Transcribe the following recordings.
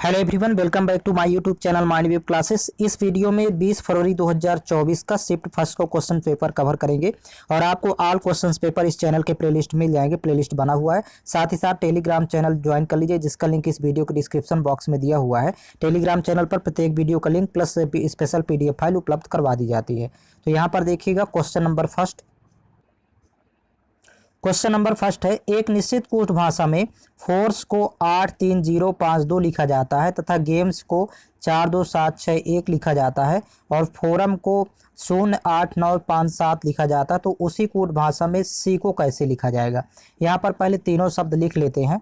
Hello everyone, welcome back to my YouTube channel mind wave classes. इस वीडियो में 20 फरवरी 2024 का शिफ्ट फर्स्ट का क्वेश्चन पेपर कवर करेंगे और आपको ऑल क्वेश्चंस पेपर इस चैनल के प्लेलिस्ट मिल जाएंगे। प्लेलिस्ट बना हुआ है, साथ ही साथ टेलीग्राम चैनल ज्वाइन कर लीजिए जिसका लिंक इस वीडियो के डिस्क्रिप्शन बॉक्स में दिया हुआ है। टेलीग्राम चैनल पर प्रत्येक वीडियो का link plus special PDF file उपलब्ध करवा दी जाती है। तो यहाँ पर देखिएगा क्वेश्चन नंबर फर्स्ट है, एक निश्चित कूट भाषा में फोर्स को 83052 लिखा जाता है तथा गेम्स को 42761 लिखा जाता है और फोरम को 08957 लिखा जाता है। तो उसी कूट भाषा में सी को कैसे लिखा जाएगा। यहाँ पर पहले तीनों शब्द लिख लेते हैं।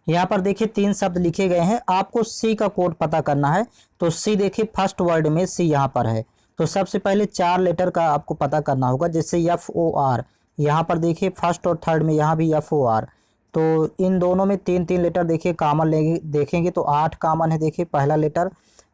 यहाँ पर देखिए 3 शब्द लिखे गए हैं, आपको सी का कोड पता करना है। तो सी देखिए फर्स्ट वर्ड में सी यहाँ पर है, तो सबसे पहले 4 लेटर का आपको पता करना होगा, जैसे FOR। यहाँ पर देखिए फर्स्ट और थर्ड में यहाँ भी FOR। तो इन दोनों में 3 लेटर देखिए कॉमन लेंगे, देखेंगे तो 8 कॉमन है। देखिए पहला लेटर,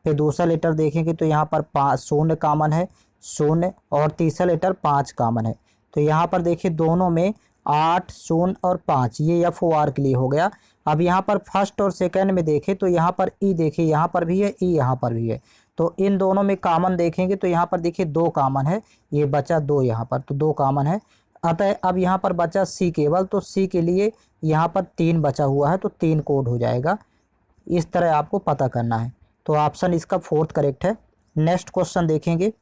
फिर दूसरा लेटर देखेंगे तो यहाँ पर 5 0 कॉमन है, 0, और तीसरा लेटर 5 कॉमन है। तो यहाँ पर देखिए दोनों में 8 0 और 5, ये FOR के लिए हो गया। अब यहाँ पर फर्स्ट और सेकंड में देखें तो यहाँ पर ई देखिए, यहाँ पर भी है, ई यहाँ पर भी है। तो इन दोनों में कॉमन देखेंगे तो यहाँ पर देखिए 2 कॉमन है, ये बचा 2 यहाँ पर, तो 2 कॉमन है। अतः अब यहाँ पर बचा सी केवल, तो सी के लिए यहाँ पर 3 बचा हुआ है, तो 3 कोड हो जाएगा। इस तरह आपको पता करना है। तो ऑप्शन इसका 4th करेक्ट है। नेक्स्ट क्वेश्चन देखेंगे,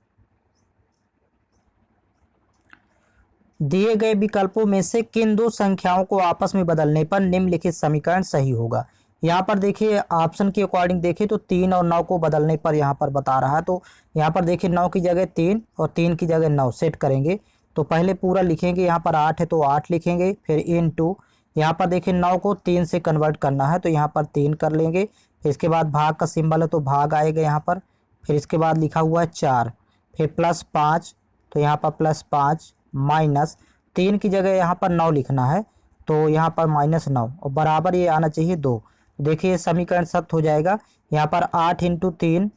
दिए गए विकल्पों में से किन 2 संख्याओं को आपस में बदलने पर निम्नलिखित समीकरण सही होगा। यहाँ पर देखिए ऑप्शन के अकॉर्डिंग देखिए तो 3 और 9 को बदलने पर यहाँ पर बता रहा है। तो यहाँ पर देखिए 9 की जगह 3 और 3 की जगह 9 सेट करेंगे। तो पहले पूरा लिखेंगे, यहाँ पर 8 है तो 8 लिखेंगे, फिर इनटू यहाँ पर देखिए 9 को 3 से कन्वर्ट करना है तो यहाँ पर 3 कर लेंगे। फिर इसके बाद भाग का सिंबल है तो भाग आएगा यहाँ पर। फिर इसके बाद लिखा हुआ है 4, फिर प्लस 5, तो यहाँ पर प्लस 5 माइनस 3 की जगह यहाँ पर 9 लिखना है तो यहाँ पर -9 और बराबर ये आना चाहिए 2। देखिए समीकरण सत्य हो जाएगा। यहाँ पर 8 × 3,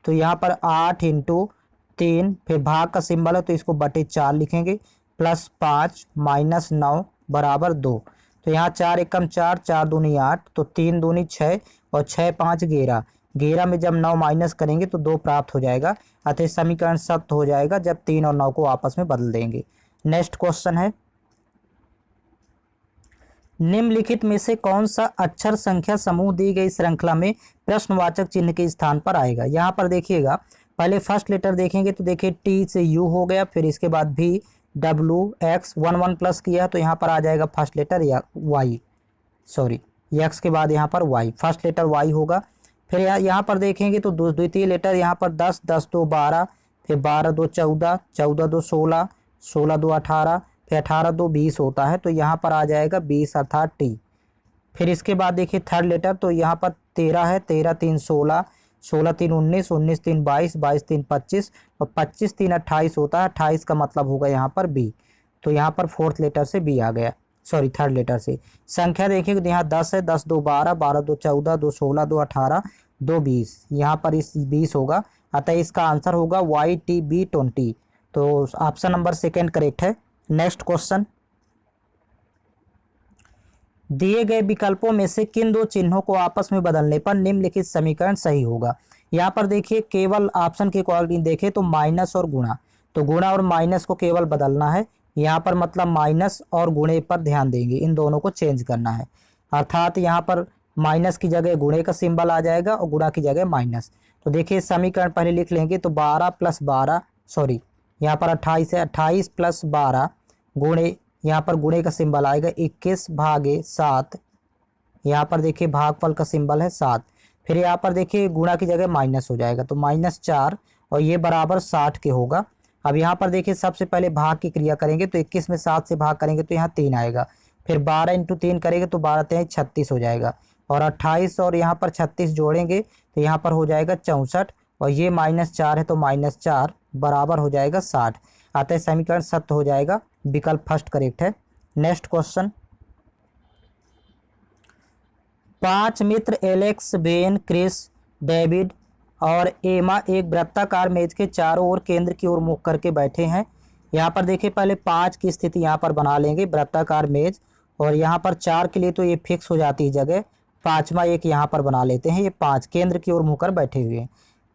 तो यहाँ पर 8 × 3, फिर भाग का सिंबल है तो इसको बटे 4 लिखेंगे, प्लस 5 माइनस 9 बराबर 2। तो यहाँ 4 एकम 4, 4 दूनी 8, तो 3 दूनी 6 और 6 5 11। 11 में जब 9 माइनस करेंगे तो 2 प्राप्त हो जाएगा। अतः समीकरण सत्य हो जाएगा जब 3 और 9 को आपस में बदल देंगे। नेक्स्ट क्वेश्चन है, निम्नलिखित में से कौन सा अक्षर संख्या समूह दी गई श्रृंखला में प्रश्नवाचक चिन्ह के स्थान पर आएगा। यहाँ पर देखिएगा पहले फर्स्ट लेटर देखेंगे तो देखिए T से U हो गया, फिर इसके बाद V W X 1 1 प्लस किया तो यहाँ पर आ जाएगा फर्स्ट लेटर या Y, सॉरी X के बाद यहाँ पर Y, फर्स्ट लेटर Y होगा। फिर यहाँ पर देखेंगे तो द्वितीय लेटर यहाँ पर 10 10 2 12, फिर 12 2 14, 14 2 16, 16 2 18, फिर 18 2 20 होता है तो यहाँ पर आ जाएगा 20 अर्थात T। फिर इसके बाद देखिए थर्ड लेटर, तो यहाँ पर 13 है, 13 3 16, 16 3 19, 19 3 22, 22 3 25 और 25 3 28 होता है। 28 का मतलब होगा यहाँ पर B, तो यहाँ पर 4th लेटर से B आ गया, सॉरी 3rd लेटर से। संख्या देखिए तो यहाँ 10 है, 10 2 12, 12 2 14, 2 16, 2 18, 2 20, यहाँ पर इस 20 होगा। अतः इसका आंसर होगा YTB 20। तो ऑप्शन नंबर 2nd करेक्ट है। नेक्स्ट क्वेश्चन, दिए गए विकल्पों में से किन 2 चिन्हों को आपस में बदलने पर निम्नलिखित समीकरण सही होगा। यहाँ पर देखिए केवल ऑप्शन के अकॉर्डिंग देखें तो माइनस और गुणा, तो गुणा और माइनस को केवल बदलना है। यहाँ पर मतलब माइनस और गुणे पर ध्यान देंगे, इन दोनों को चेंज करना है। अर्थात यहाँ पर माइनस की जगह गुणे का सिंबल आ जाएगा और गुणा की जगह माइनस। तो देखिए समीकरण पहले लिख लेंगे तो 12 + 12, सॉरी यहाँ पर 28 है, 28 + 12 गुणे, यहाँ पर गुणे का सिंबल आएगा 21/7, यहाँ पर देखिए भागफल का सिंबल है 7। फिर यहाँ पर देखिए गुणा की जगह माइनस हो जाएगा तो -4 और ये बराबर 60 के होगा। अब यहाँ पर देखिए सबसे पहले भाग की क्रिया करेंगे तो 21 में 7 से भाग करेंगे तो यहाँ 3 आएगा, फिर 12 × 3 करेंगे तो 12 3 36 हो जाएगा, और 28 और यहाँ पर 36 जोड़ेंगे तो यहाँ पर हो जाएगा 64, और ये -4 है तो -4 बराबर हो जाएगा 60। अतः समीकरण सत्य हो जाएगा, विकल्प फर्स्ट करेक्ट है। नेक्स्ट क्वेश्चन, 5 मित्र एलेक्स, बेन, क्रिस, डेविड और एमा एक वृत्ताकार मेज के चारों ओर केंद्र की ओर मुख करके बैठे हैं। यहाँ पर देखिए पहले 5 की स्थिति यहाँ पर बना लेंगे, वृत्ताकार मेज, और यहाँ पर 4 के लिए तो ये फिक्स हो जाती है जगह, पांचवा एक यहाँ पर बना लेते हैं, ये 5 केंद्र की ओर मुँह कर बैठे हुए हैं।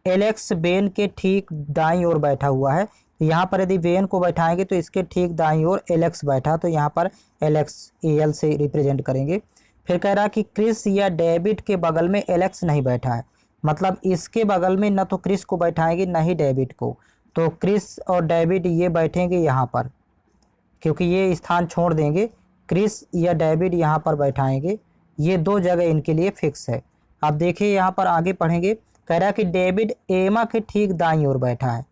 एलेक्स वेन के ठीक दाईं ओर बैठा हुआ है, तो यहाँ पर यदि वेन को बैठाएंगे तो इसके ठीक दाईं ओर एलेक्स बैठा, तो यहाँ पर एलेक्स एल से रिप्रेजेंट करेंगे। फिर कह रहा कि क्रिस या डेविड के बगल में एलेक्स नहीं बैठा है, मतलब इसके बगल में न तो क्रिस को बैठाएंगे न ही डेविड को, तो क्रिस और डेविड ये बैठेंगे यहाँ पर, क्योंकि ये स्थान छोड़ देंगे। क्रिस या डेविड यहाँ पर बैठाएंगे, ये 2 जगह इनके लिए फिक्स है। अब देखिए यहाँ पर आगे पढ़ेंगे, कह रहा है कि डेविड एमा के ठीक दाईं ओर बैठा है,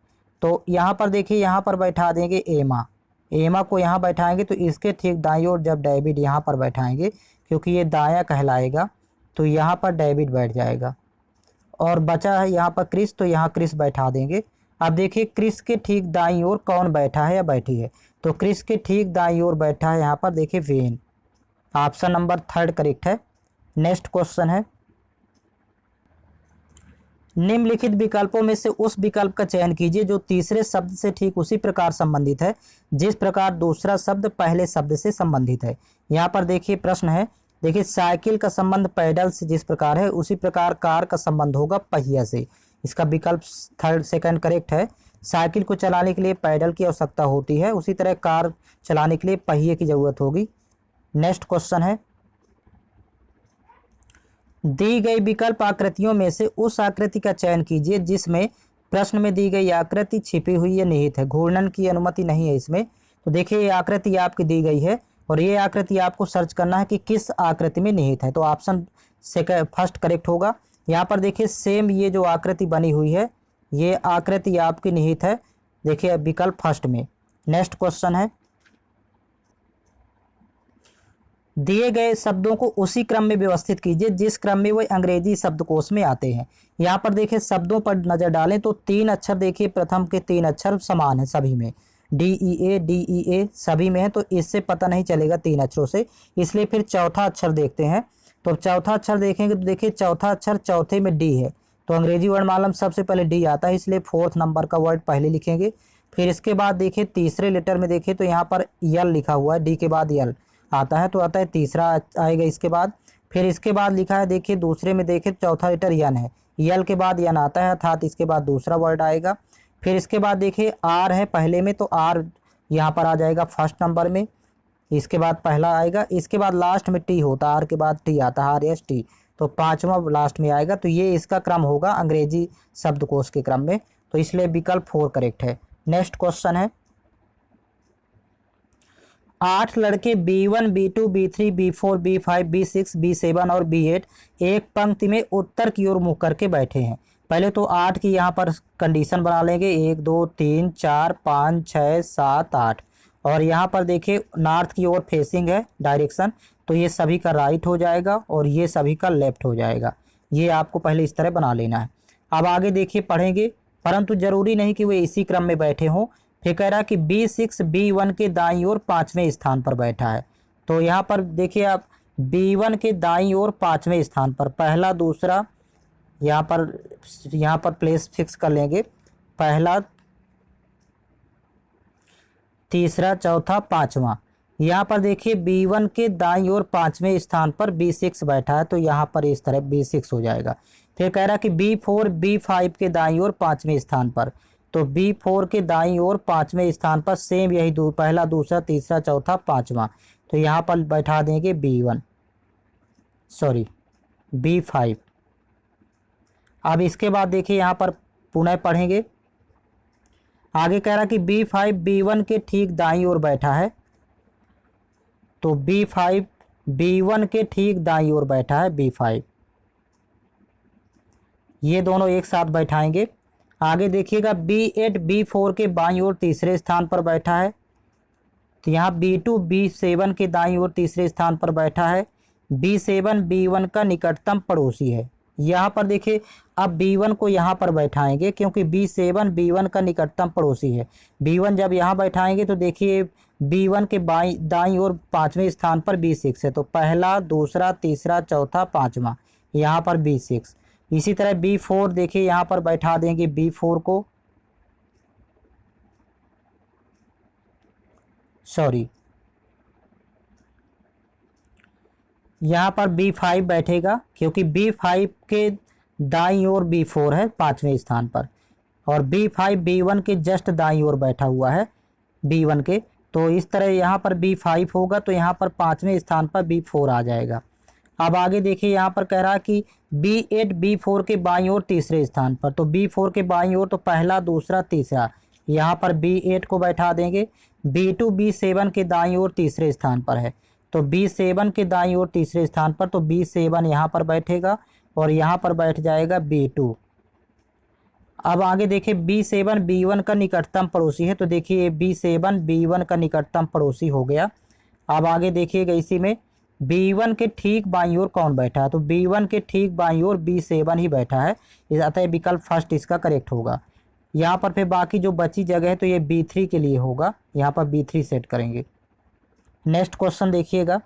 तो यहाँ पर देखिए यहाँ पर बैठा देंगे एमा, एमा को यहाँ बैठाएंगे तो इसके ठीक दाईं ओर जब डेविड यहाँ पर बैठाएंगे, क्योंकि ये दायां कहलाएगा, तो यहाँ पर डेविड बैठ जाएगा। और बचा है यहाँ पर क्रिस, तो यहाँ क्रिस बैठा देंगे। अब देखिए क्रिस के ठीक दाईं ओर कौन बैठा है या बैठी है, तो क्रिस के ठीक दाईं ओर बैठा है यहाँ पर देखिए वेन। ऑप्शन नंबर 3 करेक्ट है। नेक्स्ट क्वेश्चन है, निम्नलिखित विकल्पों में से उस विकल्प का चयन कीजिए जो तीसरे शब्द से ठीक उसी प्रकार संबंधित है जिस प्रकार दूसरा शब्द पहले शब्द से संबंधित है। यहाँ पर देखिए प्रश्न है, देखिए साइकिल का संबंध पैडल से जिस प्रकार है उसी प्रकार कार का संबंध होगा पहिया से। इसका विकल्प 2nd करेक्ट है। साइकिल को चलाने के लिए पैडल की आवश्यकता होती है, उसी तरह कार चलाने के लिए पहिए की जरूरत होगी। नेक्स्ट क्वेश्चन है, दी गई विकल्प आकृतियों में से उस आकृति का चयन कीजिए जिसमें प्रश्न में दी गई आकृति छिपी हुई या निहित है। घूर्णन की अनुमति नहीं है इसमें। तो देखिए ये आकृति आपकी दी गई है और ये आकृति आपको सर्च करना है कि किस आकृति में निहित है, तो ऑप्शन 1st करेक्ट होगा। यहाँ पर देखिए सेम ये जो आकृति बनी हुई है ये आकृति आपकी निहित है, देखिए विकल्प 1st में। नेक्स्ट क्वेश्चन है, दिए गए शब्दों को उसी क्रम में व्यवस्थित कीजिए जिस क्रम में वो अंग्रेजी शब्दकोश में आते हैं। यहाँ पर देखिए शब्दों पर नजर डालें तो 3 अक्षर देखिए प्रथम के 3 अक्षर समान है सभी में, DEA सभी में है, तो इससे पता नहीं चलेगा 3 अक्षरों से, इसलिए फिर चौथा अक्षर देखते हैं। तो चौथा अक्षर देखेंगे तो देखिए चौथा अक्षर चौथे में डी है, तो अंग्रेजी वर्णमाला में सबसे पहले डी आता है, इसलिए 4th नंबर का वर्ड पहले लिखेंगे। फिर इसके बाद देखिए तीसरे लेटर में देखिए तो यहाँ पर यल लिखा हुआ है, डी के बाद यल आता है, तो आता है तीसरा आएगा इसके बाद। फिर इसके बाद लिखा है देखिए दूसरे में देखिए चौथा लेटर यन है, यल के बाद यन आता है, अर्थात इसके बाद दूसरा वर्ड आएगा। फिर इसके बाद देखिए आर है पहले में, तो आर यहाँ पर आ जाएगा 1st नंबर में, इसके बाद पहला आएगा। इसके बाद लास्ट में टी होता है, आर के बाद टी आता है, RST, तो 5वां लास्ट में आएगा। तो ये इसका क्रम होगा अंग्रेजी शब्दकोश के क्रम में, तो इसलिए विकल्प 4 करेक्ट है। नेक्स्ट क्वेश्चन है, 8 लड़के B1 B2 B3 B4 B5 B6 B7 और B8 एक पंक्ति में उत्तर की ओर मुँह करके बैठे हैं। पहले तो 8 की यहाँ पर कंडीशन बना लेंगे, 1 2 3 4 5 6 7 8, और यहाँ पर देखिए नॉर्थ की ओर फेसिंग है डायरेक्शन, तो ये सभी का राइट हो जाएगा और ये सभी का लेफ्ट हो जाएगा। ये आपको पहले इस तरह बना लेना है। अब आगे देखिए पढ़ेंगे, परंतु जरूरी नहीं कि वे इसी क्रम में बैठे हों। फिर कह रहा कि B6 B1 के दाईं ओर 5वें स्थान पर बैठा है, तो यहाँ पर देखिए आप B1 के दाईं ओर 5वें स्थान पर पहला दूसरा यहाँ पर प्लेस फिक्स कर लेंगे, पहला तीसरा चौथा 5वां। यहाँ पर देखिए B1 के दाईं ओर 5वें स्थान पर B6 बैठा है, तो यहाँ पर इस तरह B6 हो जाएगा। फिर कह रहा कि B4 B5 के दाईं ओर 5वें स्थान पर, तो B4 के दाईं ओर 5वें स्थान पर सेम यही पहला दूसरा तीसरा चौथा 5वां, तो यहाँ पर बैठा देंगे B5। अब इसके बाद देखिए यहाँ पर पुनः पढ़ेंगे, आगे कह रहा कि B5 B1 के ठीक दाईं ओर बैठा है, तो B5 B1 के ठीक दाईं ओर बैठा है B5, ये दोनों एक साथ बैठाएंगे। आगे देखिएगा B8 B4 के बाईं ओर तीसरे स्थान पर बैठा है, तो यहाँ B2 B7 के दाईं ओर तीसरे स्थान पर बैठा है। B7 B1 का निकटतम पड़ोसी है। यहाँ पर देखिए अब B1 को यहाँ पर बैठाएंगे क्योंकि B7 B1 का निकटतम पड़ोसी है। B1 जब यहाँ बैठाएंगे तो देखिए B1 के दाईं ओर 5वें स्थान पर B6 है, तो पहला दूसरा तीसरा चौथा 5वां, यहाँ पर B6। इसी तरह B4 देखिए यहाँ पर बैठा देंगे B4 को, यहाँ पर B5 बैठेगा क्योंकि B5 के दाईं ओर B4 है 5वें स्थान पर, और B5 B1 के जस्ट दाईं ओर बैठा हुआ है B1 के। तो इस तरह यहाँ पर B5 होगा तो यहाँ पर 5वें स्थान पर B4 आ जाएगा। अब आगे देखिए यहाँ पर कह रहा है कि B8 B4 के बाईं ओर तीसरे स्थान पर, तो B4 के बाईं ओर तो पहला दूसरा तीसरा, यहाँ पर B8 को बैठा देंगे। B2 B7 के दाईं ओर तीसरे स्थान पर है, तो B7 के दाईं ओर तीसरे स्थान पर, तो B7 यहाँ पर बैठेगा और यहाँ पर बैठ जाएगा B2। अब आगे देखिए B7 B1 का निकटतम पड़ोसी है, तो देखिए B7 B1 का निकटतम पड़ोसी हो गया। अब आगे देखिएगा इसी में B1 के ठीक बाईं ओर कौन बैठा है, तो B1 के ठीक बाईं ओर B7 ही बैठा है, अतः विकल्प फर्स्ट इसका करेक्ट होगा। यहाँ पर फिर बाकी जो बची जगह है तो ये B3 के लिए होगा, यहाँ पर B3 सेट करेंगे। नेक्स्ट क्वेश्चन देखिएगा,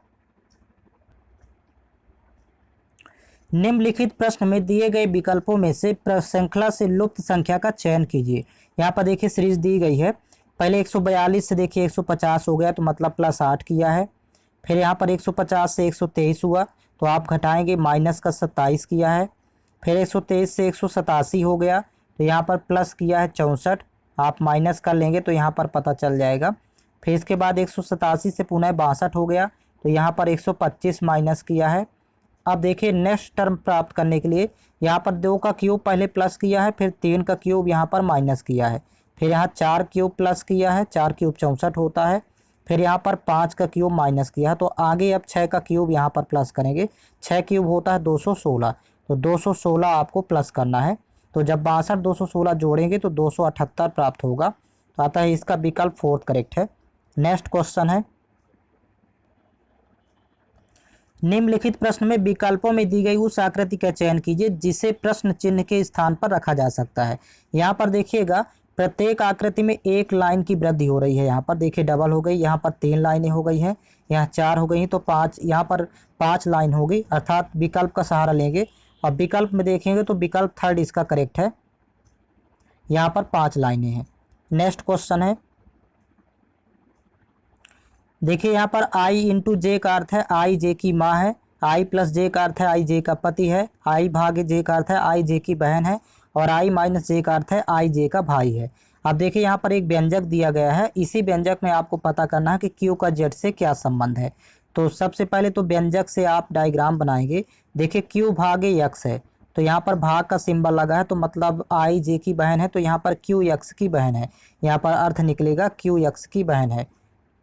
निम्नलिखित प्रश्न में दिए गए विकल्पों में से श्रृंखला से लुप्त संख्या का चयन कीजिए। यहाँ पर देखिए सीरीज दी गई है, पहले 142 से देखिए 150 हो गया तो मतलब +8 किया है, फिर यहाँ पर 150 से 123 हुआ तो आप घटाएंगे माइनस का 27 किया है, फिर 123 से 187 हो गया तो यहाँ पर प्लस किया है 64, आप माइनस कर लेंगे तो यहाँ पर पता चल जाएगा। फिर इसके बाद 187 से पुनः 62 हो गया तो यहाँ पर 125 माइनस किया है। अब देखिए नेक्स्ट टर्म प्राप्त करने के लिए यहाँ पर 2 का क्यूब पहले प्लस किया है, फिर 3 का क्यूब यहाँ पर माइनस किया है, फिर यहाँ 4 क्यूब प्लस किया है, 4 क्यूब 64 होता है, फिर यहाँ पर 5 का क्यूब माइनस किया है। तो आगे अब 6 का क्यूब यहाँ पर प्लस करेंगे, 6 क्यूब होता है 216, तो 216 आपको प्लस करना है। तो जब 62 216 जोड़ेंगे तो 278 प्राप्त होगा, तो अतः इसका विकल्प फोर्थ करेक्ट है। नेक्स्ट क्वेश्चन है, निम्नलिखित प्रश्न में विकल्पों में दी गई उस आकृति का चयन कीजिए जिसे प्रश्न चिन्ह के स्थान पर रखा जा सकता है। यहाँ पर देखिएगा प्रत्येक आकृति में एक लाइन की वृद्धि हो रही है, यहाँ पर देखिए डबल हो गई, यहाँ पर 3 लाइनें हो गई हैं, यहाँ 4 हो गई तो 5, यहाँ पर 5 लाइन हो गई, अर्थात विकल्प का सहारा लेंगे। और विकल्प में देखेंगे तो विकल्प थर्ड इसका करेक्ट है, यहाँ पर 5 लाइनें हैं। नेक्स्ट क्वेश्चन है, देखिए यहाँ पर I इंटू जे का अर्थ है आई जे की माँ है, I प्लस जे का अर्थ है आई जे का पति है, I भागे जे का अर्थ है आई जे की बहन है, और I माइनस जे का अर्थ है आई जे का भाई है। अब देखिए यहाँ पर एक व्यंजक दिया गया है, इसी व्यंजक में आपको पता करना है कि Q का Z से क्या संबंध है। तो सबसे पहले तो व्यंजक से आप डायग्राम बनाएंगे। देखिए Q भागे X है, तो यहाँ पर भाग का सिंबल लगा है तो मतलब आई जे की बहन है, तो यहाँ पर Q X की बहन है, यहाँ पर अर्थ निकलेगा Q X की बहन है।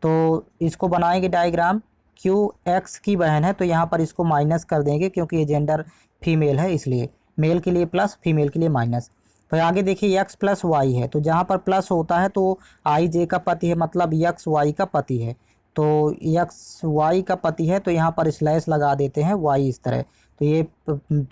तो इसको बनाएंगे डायग्राम, Q X की बहन है तो यहाँ पर इसको माइनस कर देंगे क्योंकि ये जेंडर फीमेल है, इसलिए मेल के लिए प्लस फीमेल के लिए माइनस। तो आगे देखिए X प्लस Y है, तो जहाँ पर प्लस होता है तो आई जे का पति है, मतलब X Y का पति है, तो X Y का पति है तो यहाँ पर स्लैश लगा देते हैं Y इस तरह, तो ये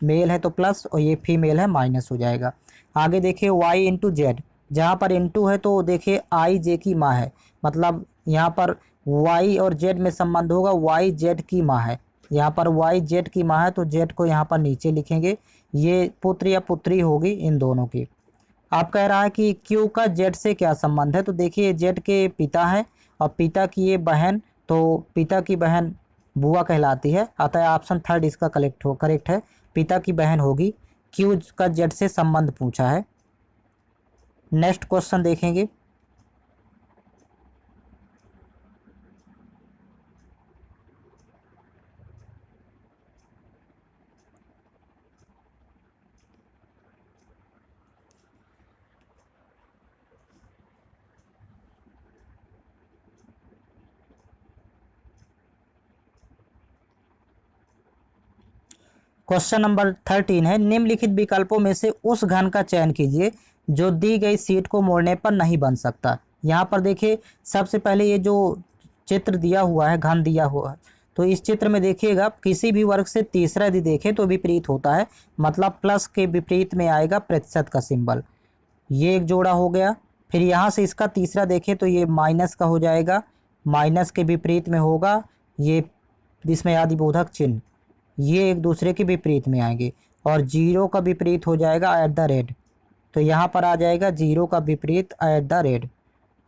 मेल है तो प्लस और ये फीमेल है माइनस हो जाएगा। आगे देखिए Y इंटू जेड, जहाँ पर इंटू है तो देखिए आई जे की माँ है, मतलब यहाँ पर Y और Z में संबंध होगा, Y Z की माँ है, यहाँ पर Y Z की माँ है तो Z को यहाँ पर नीचे लिखेंगे, ये पुत्र या पुत्री होगी इन दोनों की। आप कह रहा है कि Q का Z से क्या संबंध है, तो देखिए Z के पिता है और पिता की ये बहन, तो पिता की बहन बुआ कहलाती है, अतः ऑप्शन थर्ड इसका करेक्ट है, पिता की बहन होगी। Q का Z से संबंध पूछा है। नेक्स्ट क्वेश्चन देखेंगे, क्वेश्चन नंबर 13 है, निम्नलिखित विकल्पों में से उस घन का चयन कीजिए जो दी गई सीट को मोड़ने पर नहीं बन सकता। यहाँ पर देखिए सबसे पहले ये जो चित्र दिया हुआ है, घन दिया हुआ है, तो इस चित्र में देखिएगा किसी भी वर्ग से तीसरा यदि देखें तो विपरीत होता है, मतलब प्लस के विपरीत में आएगा प्रतिशत का सिंबल, ये एक जोड़ा हो गया। फिर यहाँ से इसका तीसरा देखें तो ये माइनस का हो जाएगा, माइनस के विपरीत में होगा ये विस्मयादिबोधक चिन्ह, ये एक दूसरे के विपरीत में आएंगे, और जीरो का विपरीत हो जाएगा @ तो यहाँ पर आ जाएगा जीरो का विपरीत @।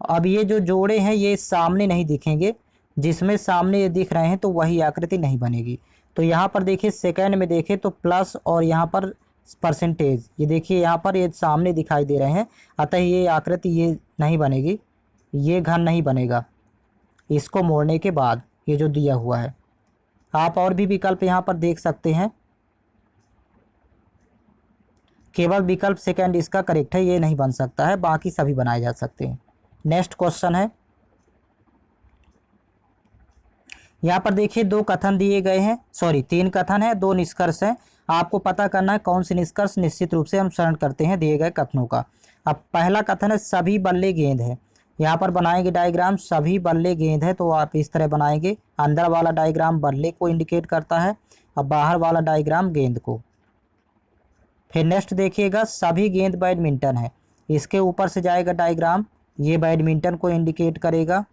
अब ये जो जोड़े हैं ये सामने नहीं दिखेंगे, जिसमें सामने ये दिख रहे हैं तो वही आकृति नहीं बनेगी। तो यहाँ पर देखिए सेकंड में देखें तो प्लस और यहाँ पर परसेंटेज, ये देखिए यहाँ पर ये सामने दिखाई दे रहे हैं, अतः ये आकृति ये नहीं बनेगी, ये घन नहीं बनेगा इसको मोड़ने के बाद, ये जो दिया हुआ है। आप और भी विकल्प यहाँ पर देख सकते हैं, केवल विकल्प सेकंड इसका करेक्ट है, ये नहीं बन सकता है, बाकी सभी बनाए जा सकते हैं। नेक्स्ट क्वेश्चन है, यहाँ पर देखिए दो कथन दिए गए हैं, सॉरी 3 कथन है, 2 निष्कर्ष हैं। आपको पता करना है कौन से निष्कर्ष निश्चित रूप से हम शरण करते हैं दिए गए कथनों का। अब पहला कथन है सभी बल्ले गेंद है। यहाँ पर बनाएंगे डायग्राम, सभी बल्ले गेंद है तो आप इस तरह बनाएंगे, अंदर वाला डायग्राम बल्ले को इंडिकेट करता है, अब बाहर वाला डायग्राम गेंद को। फिर नेक्स्ट देखिएगा सभी गेंद बैडमिंटन है, इसके ऊपर से जाएगा डायग्राम, ये बैडमिंटन को इंडिकेट करेगा।